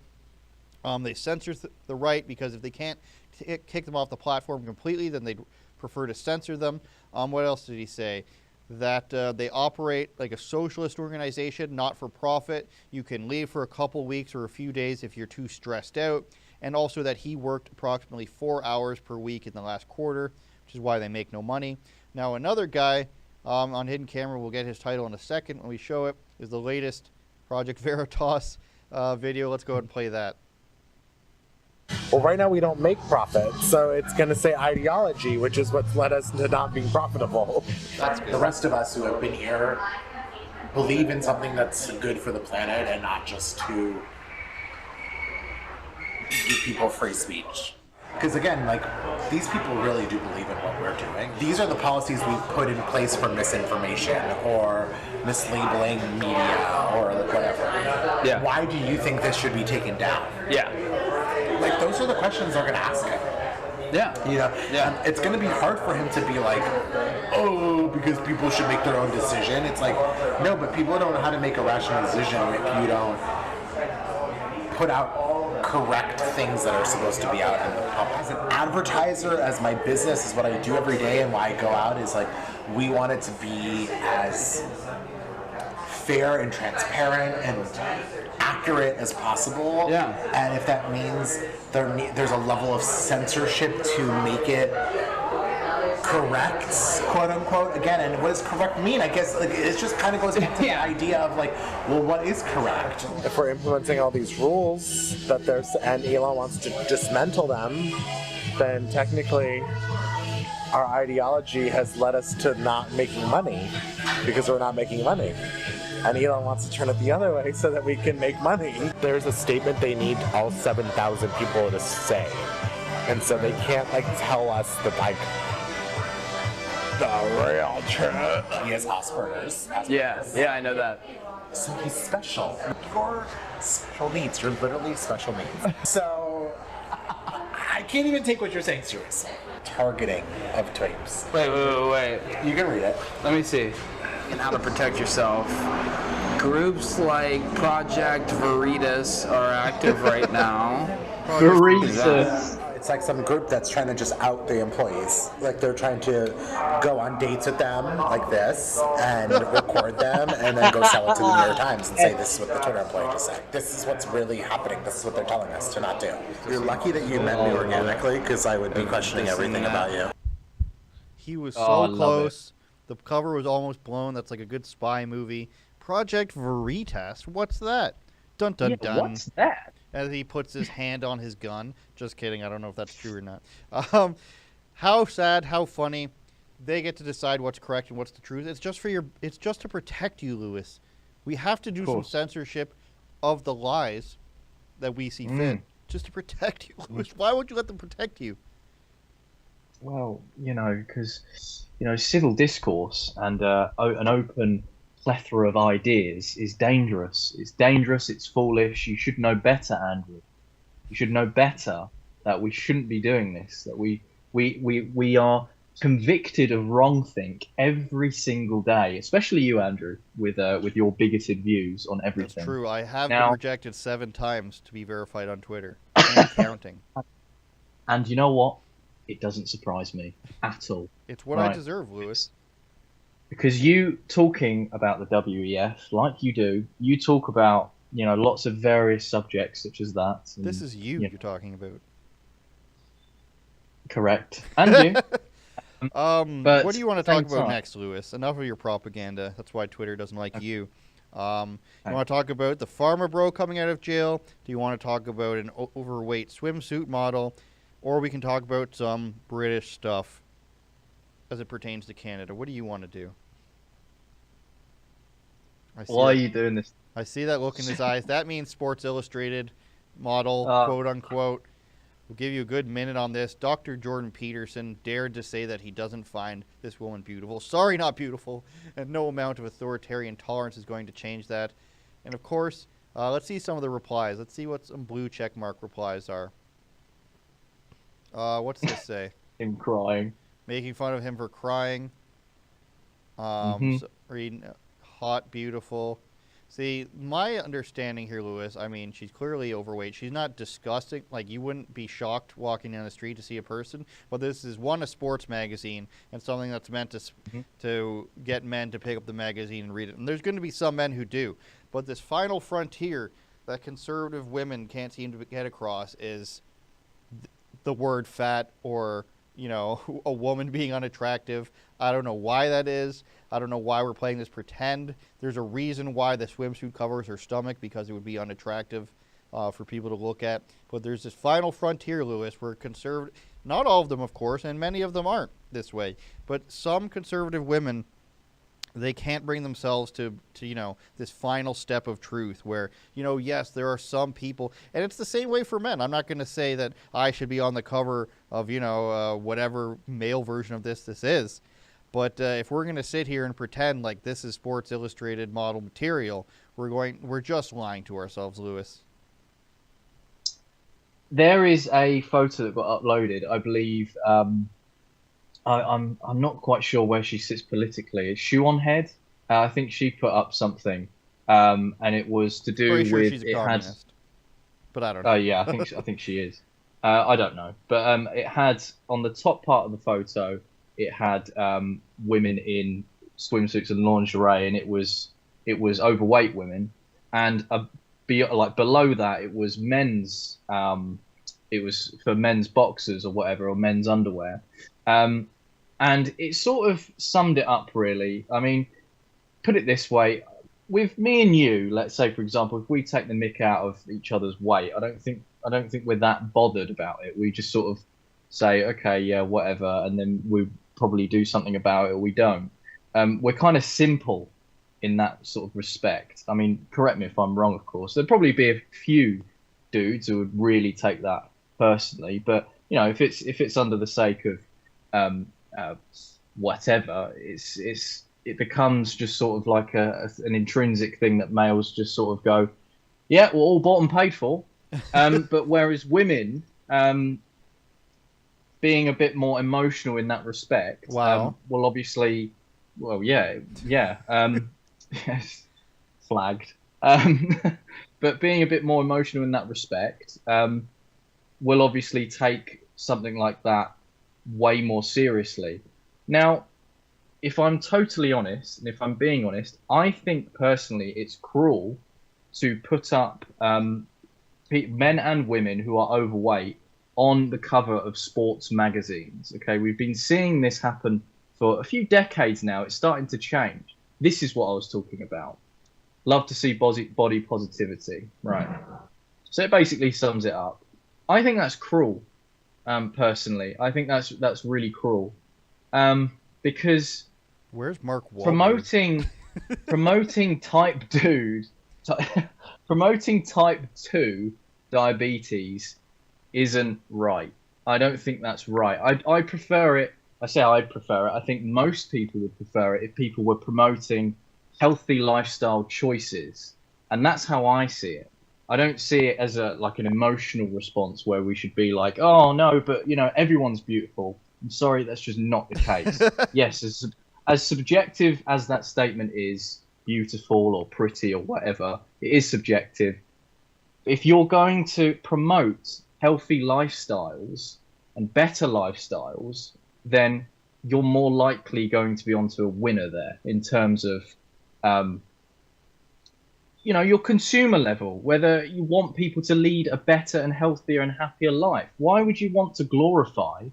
They censor the right because if they can't kick them off the platform completely, then they'd prefer to censor them. What else did he say? That they operate like a socialist organization, not for profit. You can leave for a couple weeks or a few days if you're too stressed out. And also that he worked approximately 4 hours per week in the last quarter, which is why they make no money. Now, another guy on Hidden Camera, we'll get his title in a second when we show it, is the latest Project Veritas video. Let's go ahead and play that. Well, right now we don't make profit, so it's going to say ideology, which is what's led us to not being profitable. That's good. The rest of us who have been here believe in something that's good for the planet and not just to give people free speech. Because again, like, these people really do believe in what we're doing. These are the policies we've put in place for misinformation or mislabeling media or whatever. Yeah. Why do you think this should be taken down? Yeah. Like, those are the questions they're going to ask him. Yeah. You know? Yeah. And it's going to be hard for him to be like, oh, because people should make their own decision. It's like, no, but people don't know how to make a rational decision if you don't put out correct things that are supposed to be out in the public. As an advertiser, as my business, is what I do every day and why I go out, is like, we want it to be as fair and transparent and accurate as possible. Yeah. And if that means there's a level of censorship to make it correct, quote unquote, again, and what does correct mean? I guess like it just kind of goes back to the idea of like, well, what is correct? If we're implementing all these rules that and Elon wants to dismantle them, then technically our ideology has led us to not making money because we're not making money. And Elon wants to turn it the other way so that we can make money. There's a statement they need all 7,000 people to say. And so they can't like tell us that like the real truth. He has Asperger's. Yeah, I know that. So he's special. You're special needs. You're literally special needs. So I can't even take what you're saying seriously. Targeting of tweets. Wait. You can read it. Let me see. And how to protect yourself. Groups like Project Veritas are active right now. Veritas. It's like some group that's trying to just out the employees. Like they're trying to go on dates with them like this and record them and then go sell it to the New York Times and say this is what the Twitter employee just said. This is what's really happening. This is what they're telling us to not do. You're lucky that you met me organically because I would be questioning everything about you. He was so close. The cover was almost blown. That's like a good spy movie. Project Veritas. What's that? Dun dun dun. What's that? As he puts his hand on his gun. Just kidding. I don't know if that's true or not. How sad, how funny. They get to decide what's correct and what's the truth. It's just to protect you, Lewis. We have to do some censorship of the lies that we see fit. Just to protect you, Lewis. Why would you let them protect you? Well, because civil discourse and an open plethora of ideas is dangerous. It's dangerous. It's foolish. You should know better, Andrew. You should know better that we shouldn't be doing this. That we are convicted of wrongthink every single day. Especially you, Andrew, with your bigoted views on everything. That's true. I have been rejected 7 times to be verified on Twitter and counting. And you know what? It doesn't surprise me at all. It's what I deserve, Lewis. Because you talking about the WEF, like you do, you talk about, lots of various subjects such as that. And, this is you're talking about. Correct. And you. But what do you want to talk about next, Lewis? Enough of your propaganda. That's why Twitter doesn't like you. You want to talk about the farmer bro coming out of jail? Do you want to talk about an overweight swimsuit model? Or we can talk about some British stuff as it pertains to Canada. What do you want to do? Why are you doing this? I see that look in his eyes. That means Sports Illustrated model, quote unquote. We'll give you a good minute on this. Dr. Jordan Peterson dared to say that he doesn't find this woman beautiful. Sorry, not beautiful. And no amount of authoritarian tolerance is going to change that. And, of course, let's see some of the replies. Let's see what some blue check mark replies are. What's this say? Him crying. Making fun of him for crying. So reading hot, beautiful. See, my understanding here, Lewis, I mean, she's clearly overweight. She's not disgusting. Like, you wouldn't be shocked walking down the street to see a person. But this is, one, a sports magazine and something that's meant to get men to pick up the magazine and read it. And there's going to be some men who do. But this final frontier that conservative women can't seem to get across is the word fat or, you know, a woman being unattractive. I don't know why that is. I don't know why we're playing this pretend. There's a reason why the swimsuit covers her stomach, because it would be unattractive for people to look at. But there's this final frontier, Lewis, where conservative, not all of them, of course, and many of them aren't this way, but some conservative women, they can't bring themselves to you know, this final step of truth where, you know, yes, there are some people, and it's the same way for men. I'm not going to say that I should be on the cover of, you know, whatever male version of this is. But if we're going to sit here and pretend like this is Sports Illustrated model material, we're just lying to ourselves, Lewis. There is a photo that got uploaded, I believe. I'm not quite sure where she sits politically. Is Shoe on Head? I think she put up something, and it was to do Pretty sure with she's a communist, but I don't know. Oh yeah, I think she is. I don't know, but it had on the top part of the photo, it had women in swimsuits and lingerie, and it was overweight women, and like below that, it was men's. It was for men's boxers or whatever, or men's underwear. And it sort of summed it up, really. I mean, put it this way, with me and you, let's say, for example, if we take the mick out of each other's weight, I don't think we're that bothered about it. We just sort of say, okay, yeah, whatever, and then we probably do something about it, or we don't. We're kind of simple in that sort of respect. I mean, correct me if I'm wrong, of course. There'd probably be a few dudes who would really take that personally, but you know, if it's under the sake of whatever, it becomes just sort of like an intrinsic thing that males just sort of go, yeah, we're all bought and paid for. But whereas women, being a bit more emotional in that respect, wow, will obviously, well, yeah, yes, flagged. But being a bit more emotional in that respect, will obviously take something like that way more seriously. Now, if I'm totally honest, and if I'm being honest, I think personally it's cruel to put up men and women who are overweight on the cover of sports magazines. Okay, we've been seeing this happen for a few decades now. It's starting to change. This is what I was talking about. Love to see body positivity, right? So it basically sums it up. I think that's cruel. Personally, I think that's really cruel, because where's Mark Wahlberg? promoting type 2 diabetes isn't right. I don't think that's right. I prefer it. I say I'd prefer it. I think most people would prefer it if people were promoting healthy lifestyle choices, and that's how I see it. I don't see it as like an emotional response where we should be like, oh no, but you know, everyone's beautiful. I'm sorry, that's just not the case. Yes, as subjective as that statement is, beautiful or pretty or whatever, it is subjective. If you're going to promote healthy lifestyles and better lifestyles, then you're more likely going to be onto a winner there in terms of you know, your consumer level, whether you want people to lead a better and healthier and happier life. Why would you want to glorify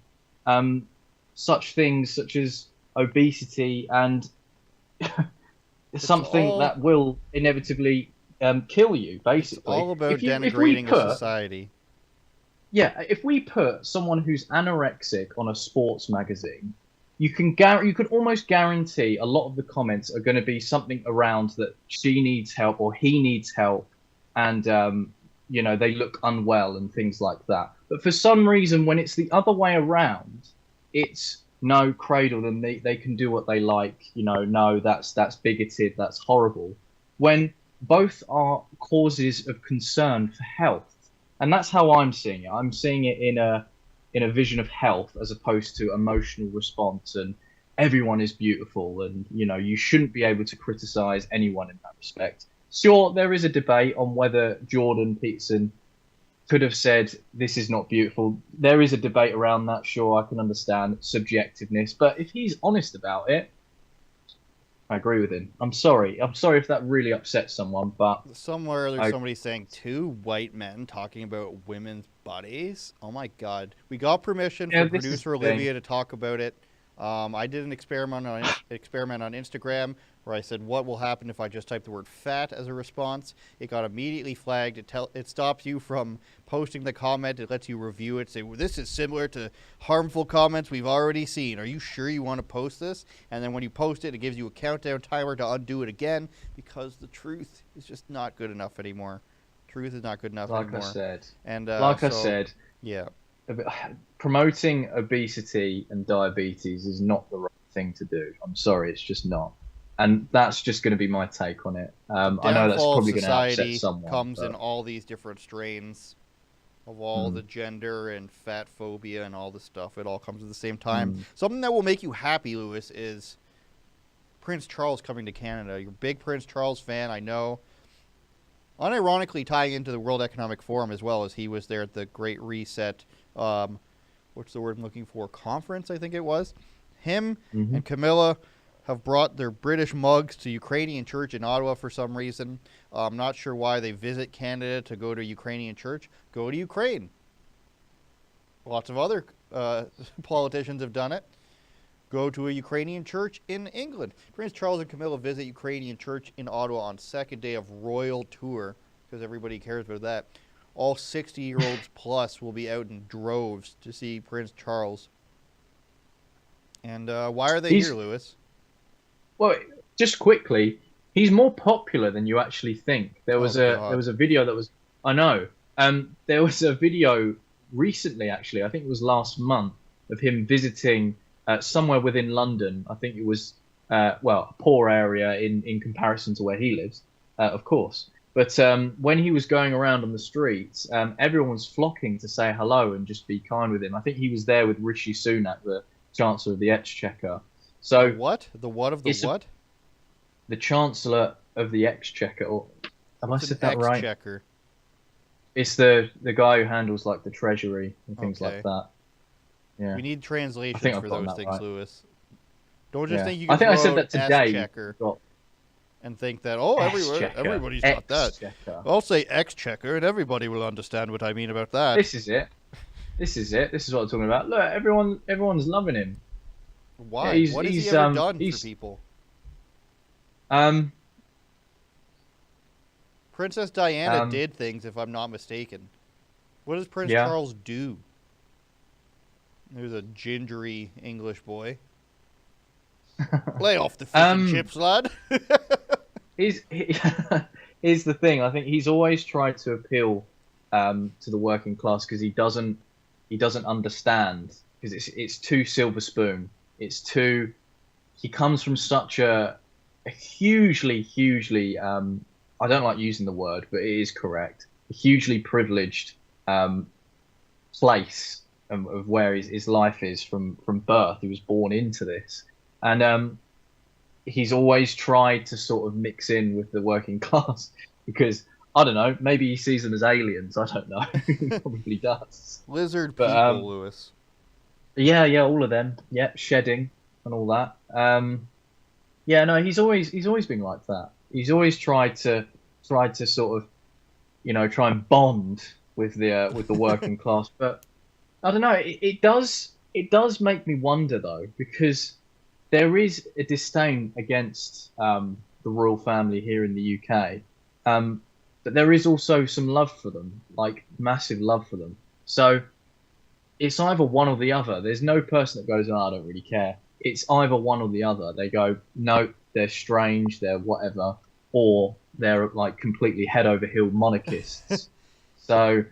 such things such as obesity and something that will inevitably kill you, basically? It's all about denigrating a society. Yeah, if we put someone who's anorexic on a sports magazine, you can almost guarantee a lot of the comments are going to be something around that she needs help or he needs help, and you know, they look unwell and things like that. But for some reason, when it's the other way around, it's no, cradle them. They can do what they like. No, that's bigoted. That's horrible. When both are causes of concern for health, and that's how I'm seeing it. I'm seeing it in a vision of health as opposed to emotional response. And everyone is beautiful, and you shouldn't be able to criticize anyone in that respect. Sure, there is a debate on whether Jordan Peterson could have said this is not beautiful. There is a debate around that. Sure, I can understand subjectiveness, but if he's honest about it, I agree with him. I'm sorry if that really upsets someone, but somewhere there's somebody saying 2 white men talking about women's bodies. Oh my God! We got permission from producer Olivia to talk about it. I did an experiment on Instagram where I said, what will happen if I just type the word fat as a response? It got immediately flagged. It stops you from posting the comment. It lets you review it, say, well, this is similar to harmful comments we've already seen. Are you sure you want to post this? And then when you post it, it gives you a countdown timer to undo it again, because the truth is just not good enough anymore. Truth is not good enough anymore. Like I said. And I said, yeah. Promoting obesity and diabetes is not the right thing to do. I'm sorry, it's just not. And that's just going to be my take on it. I know that's probably going to upset someone. Comes in all these different strains of all the gender and fat phobia and all this stuff. It all comes at the same time. Something that will make you happy, Lewis, is Prince Charles coming to Canada. You're a big Prince Charles fan, I know. Unironically tying into the World Economic Forum as well, as he was there at the Great Reset, what's the word I'm looking for? Conference, I think it was. Him and Camilla have brought their British mugs to Ukrainian church in Ottawa for some reason. I'm not sure why they visit Canada to go to a Ukrainian church. Go to Ukraine. Lots of other politicians have done it. Go to a Ukrainian church in England. Prince Charles and Camilla visit Ukrainian church in Ottawa on second day of royal tour, because everybody cares about that. All 60-year-olds plus will be out in droves to see Prince Charles. And why are they here, Lewis? Well, just quickly, he's more popular than you actually think. There was a video that was, I know. There was a video recently, actually, I think it was last month, of him visiting somewhere within London. I think it was a poor area in comparison to where he lives, of course. But when he was going around on the streets, everyone was flocking to say hello and just be kind with him. I think he was there with Rishi Sunak, the Chancellor of the Exchequer. So what? The what of the what? The Chancellor of the Exchequer. Or, have I said that right? Exchequer. It's the guy who handles like the Treasury and things like that. Yeah. We need translations for those things, right. Lewis. Don't just think you I can think I said that today. Exchequer and think that everybody's got that. I'll say Exchequer and everybody will understand what I mean about that. This is it. This is what I'm talking about. Look, everyone's loving him. Why? Yeah, what has he ever done for people? Princess Diana did things, if I'm not mistaken. What does Prince Charles do? There's a gingery English boy. Lay off the fish and chips, lad. Here's the thing. I think he's always tried to appeal to the working class because he doesn't understand, because it's too silver spoon. It's too. He comes from such a hugely I don't like using the word, but it is correct. A hugely privileged place of where his life is from birth. He was born into this, and he's always tried to sort of mix in with the working class because I don't know, maybe he sees them as aliens. I don't know. He probably does. Lizard people, Lewis. Yeah, all of them. Yeah, shedding and all that. Yeah, no, he's always been like that. He's always tried to sort of, try and bond with the working class. But I don't know. It does make me wonder though, because there is a disdain against the royal family here in the UK, but there is also some love for them, like massive love for them. So it's either one or the other. There's no person that goes, I don't really care. It's either one or the other. They go, no, they're strange, they're whatever, or they're like completely head over heel monarchists. So,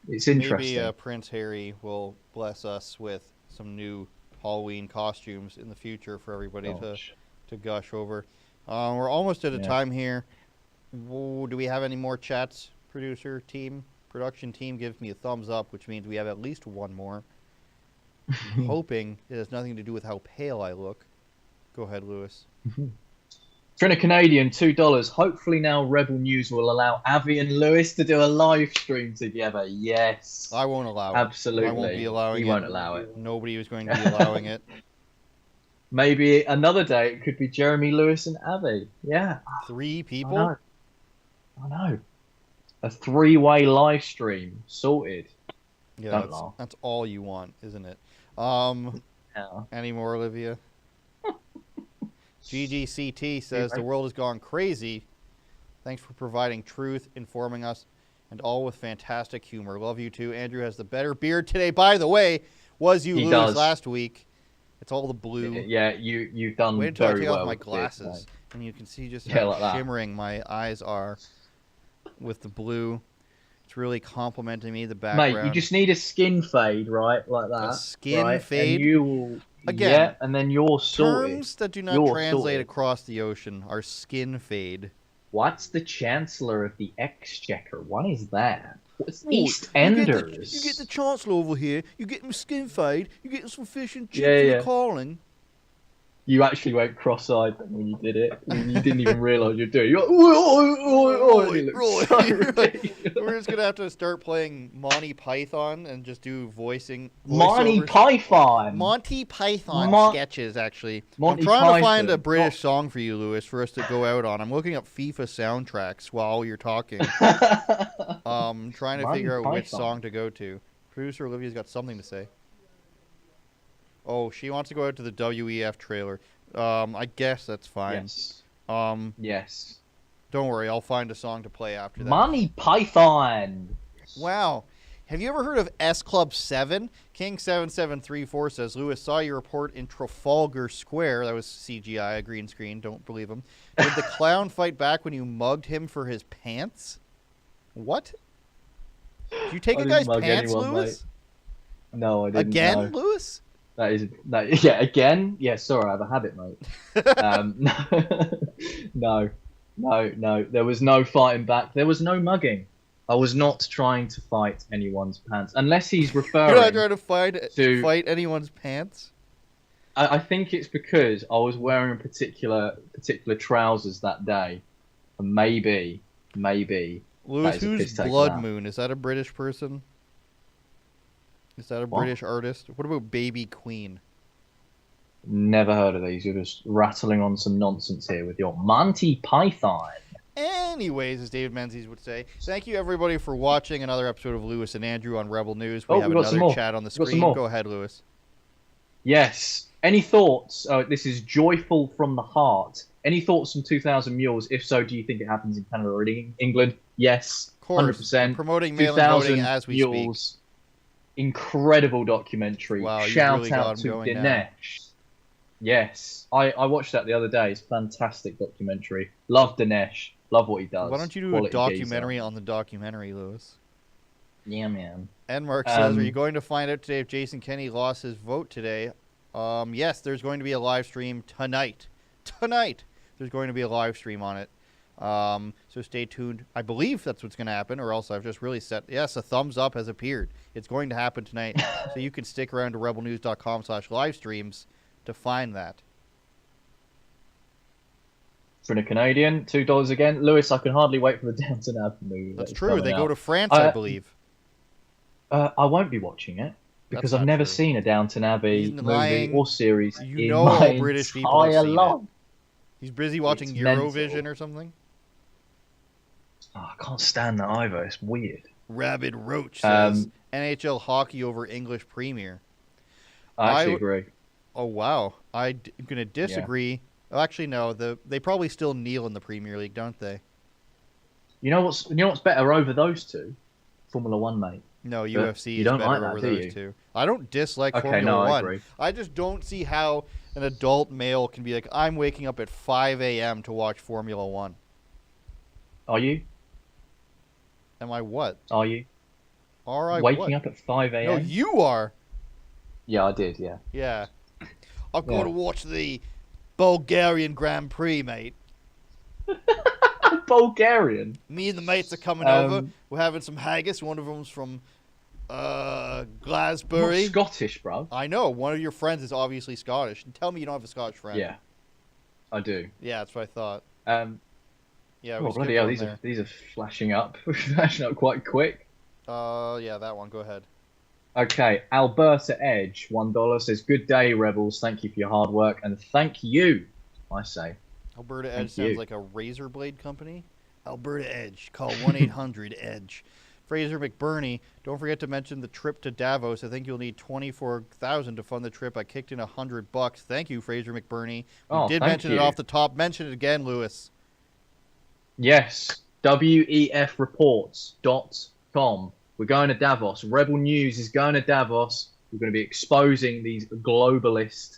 It's interesting. Maybe Prince Harry will bless us with some new Halloween costumes in the future for everybody to gush over. We're almost at a time here. Whoa, do we have any more chats? Production team gives me a thumbs up, which means we have at least one more. I'm hoping it has nothing to do with how pale I look. Go ahead, Lewis. For a Canadian, $2. Hopefully now Rebel News will allow Avi and Lewis to do a live stream together. Yes. I won't allow it. Absolutely. I won't be allowing it. You won't allow it. Nobody is going to be allowing it. Maybe another day it could be Jeremy, Lewis, and Avi. Yeah. 3 people? I know. A 3-way live stream. Sorted. Yeah, that's all you want, isn't it? Any more, Olivia? GGCT says the world has gone crazy. Thanks for providing truth, informing us, and all with fantastic humor. Love you too. Andrew has the better beard today. By the way, was you Lewis last week? It's all the blue. Yeah, you've done Wait until very I take well off my with glasses, it, and you can see just how like shimmering my eyes are with the blue. It's really complimenting me. The background. Mate, you just need a skin fade, right, like that. A skin fade. And you will. Again, yeah, and then you're sorted. Terms that do not translate across the ocean are skin fade. What's the Chancellor of the Exchequer? What is that? What's EastEnders? You get the Chancellor over here. You get him skin fade. You get him some fish and chips and a calling. You actually went cross-eyed when you did it. You didn't even realise you're doing it. You're like, We're just going to have to start playing Monty Python and just do voicing. Monty Python! Monty Python sketches, actually. I'm trying to find a British song for you, Lewis, for us to go out on. I'm looking up FIFA soundtracks while you're talking. Trying to figure out which song to go to. Producer Olivia's got something to say. Oh, she wants to go out to the WEF trailer. I guess that's fine. Yes. Yes. Don't worry, I'll find a song to play after that. Monty Python! Wow. Have you ever heard of S Club 7? King7734 says, Lewis, saw your report in Trafalgar Square. That was CGI, a green screen. Don't believe him. Did the clown fight back when you mugged him for his pants? What? Did you take a guy's pants, Lewis? Mate. No, I didn't. Again, Lewis? Yeah, again? Yeah, sorry, I have a habit, mate. No. There was no fighting back. There was no mugging. I was not trying to fight anyone's pants. Unless he's referring You're not trying to fight anyone's pants? I think it's because I was wearing particular trousers that day. And maybe. Lewis, who's Blood Moon? Is that a British person? Is that a British artist? What about Baby Queen? Never heard of these. You're just rattling on some nonsense here with your Monty Python. Anyways, as David Menzies would say, thank you everybody for watching another episode of Lewis and Andrew on Rebel News. We have another chat on the screen. Go ahead, Lewis. Yes. Any thoughts? This is joyful from the heart. Any thoughts on 2000 Mules? If so, do you think it happens in Canada or England? Yes. Of course. 100%. Promoting mail-in voting as we speak. Incredible documentary. Wow, Shout really out to Dinesh. Yes, I watched that the other day. It's a fantastic documentary. Love Dinesh. Love what he does. Why don't you do a documentary on the documentary, Lewis? Yeah, man. Mark says, are you going to find out today if Jason Kenney lost his vote today? Yes, there's going to be a live stream tonight. There's going to be a live stream on it. So stay tuned. I believe that's what's going to happen, or else I've just really set. Yes, a thumbs up has appeared. It's going to happen tonight. So you can stick around to rebelnews.com/livestreams to find that. For the Canadian, $2 again. Lewis, I can hardly wait for the Downton Abbey movie. That's true. They go to France, I believe. I won't be watching it because I've never seen a Downton Abbey movie or series in all my British people have seen life. it. He's busy watching Eurovision or something. Oh, I can't stand that either. It's weird. Rabid Roach says NHL hockey over English Premier. I actually agree. Oh wow, I'm going to disagree. Yeah. Oh, actually, no. They probably still kneel in the Premier League, don't they? You know what's better over those two? Formula One, mate. No, UFC is better over those two. I don't dislike Formula One. I agree. I just don't see how an adult male can be like, I'm waking up at 5 a.m. to watch Formula One. Are you? Am I what? Are you? All right. Waking up at 5 a.m. No, you are. Yeah, I did. Yeah. Yeah. I'm going to watch the Bulgarian Grand Prix, mate. Bulgarian? Me and the mates are coming over. We're having some haggis. One of them's from Glasbury. Not Scottish, bro. I know. One of your friends is obviously Scottish. And tell me you don't have a Scottish friend. Yeah, I do. Yeah, that's what I thought. Yeah. Oh, bloody hell, these are flashing up. Flashing up quite quick. Yeah, that one. Go ahead. Okay, Alberta Edge, $1 says, "Good day, rebels. Thank you for your hard work, and thank you." I say. Alberta Edge sounds like a razor blade company. Alberta Edge. Call 1-800-EDGE. Fraser McBurney, don't forget to mention the trip to Davos. I think you'll need $24,000 to fund the trip. I kicked in $100. Thank you, Fraser McBurney. We did mention it off the top. Mention it again, Lewis. Yes, wefreports.com. We're going to Davos. Rebel News is going to Davos. We're going to be exposing these globalists.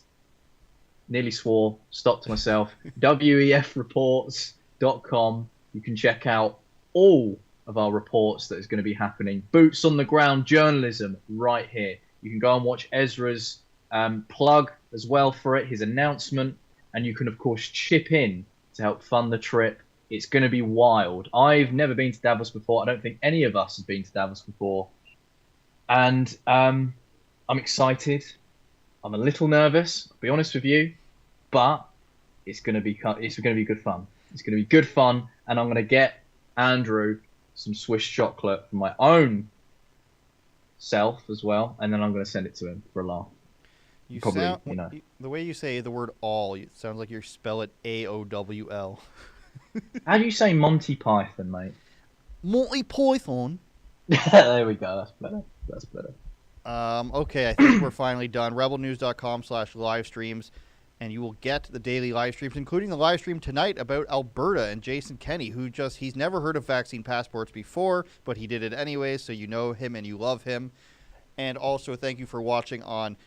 Nearly swore. Stopped myself. wefreports.com. You can check out all of our reports that is going to be happening. Boots on the ground journalism right here. You can go and watch Ezra's plug as well for it, his announcement. And you can, of course, chip in to help fund the trip. It's going to be wild. I've never been to Davos before. I don't think any of us have been to Davos before. And I'm excited. I'm a little nervous, I'll be honest with you. But it's going to be good fun. It's going to be good fun. And I'm going to get Andrew some Swiss chocolate for my own self as well. And then I'm going to send it to him for a laugh. The way you say the word all, it sounds like you spell it AOWL. How do you say Monty Python, mate? Monty Python. There we go. That's better. Okay, I think we're finally done. rebelnews.com/livestreams, and you will get the daily live streams, including the live stream tonight about Alberta and Jason Kenney, he's never heard of vaccine passports before, but he did it anyway, so you know him and you love him. And also, thank you for watching on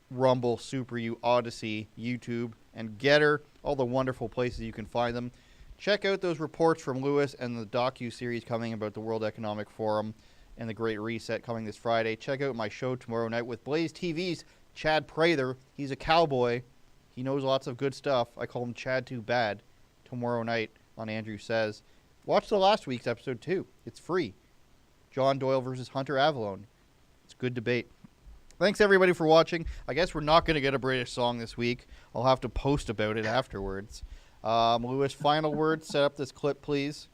Rumble, Super U, Odyssey, YouTube, and Getter, all the wonderful places you can find them. Check out those reports from Lewis and the docu-series coming about the World Economic Forum and the Great Reset coming this Friday. Check out my show tomorrow night with Blaze TV's Chad Prather. He's a cowboy. He knows lots of good stuff. I call him Chad Too Bad. Tomorrow night on Andrew Says. Watch the last week's episode too. It's free. John Doyle versus Hunter Avallone. It's good debate. Thanks everybody for watching. I guess we're not going to get a British song this week. I'll have to post about it afterwards. Lewis, final words. Set up this clip, please.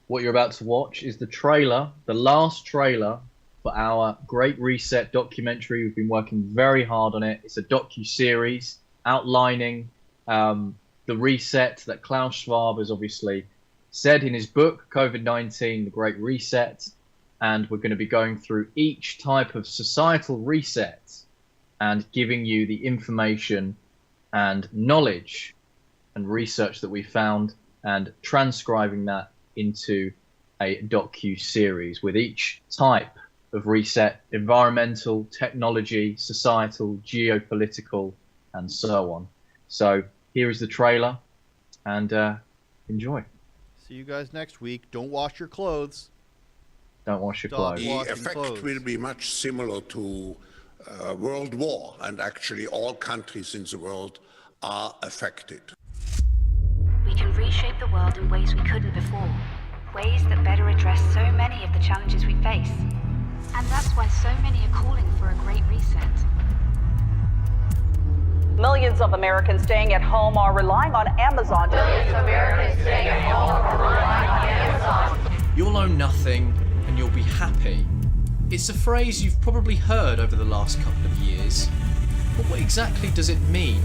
What you're about to watch is the trailer, the last trailer for our Great Reset documentary. We've been working very hard on it. It's a docu-series outlining the reset that Klaus Schwab has obviously said in his book, COVID-19, The Great Reset. And we're going to be going through each type of societal reset and giving you the information and knowledge and research that we found and transcribing that into a docu-series with each type of reset: environmental, technology, societal, geopolitical, and so on. So here is the trailer, and enjoy. See you guys next week. Don't wash your clothes. Don't wash your clothes. The effect will be much similar to World War, and actually all countries in the world are affected. We can reshape the world in ways we couldn't before, ways that better address so many of the challenges we face. And that's why so many are calling for a great reset. Millions of Americans staying at home are relying on Amazon. You'll own nothing and you'll be happy. It's a phrase you've probably heard over the last couple of years. But what exactly does it mean?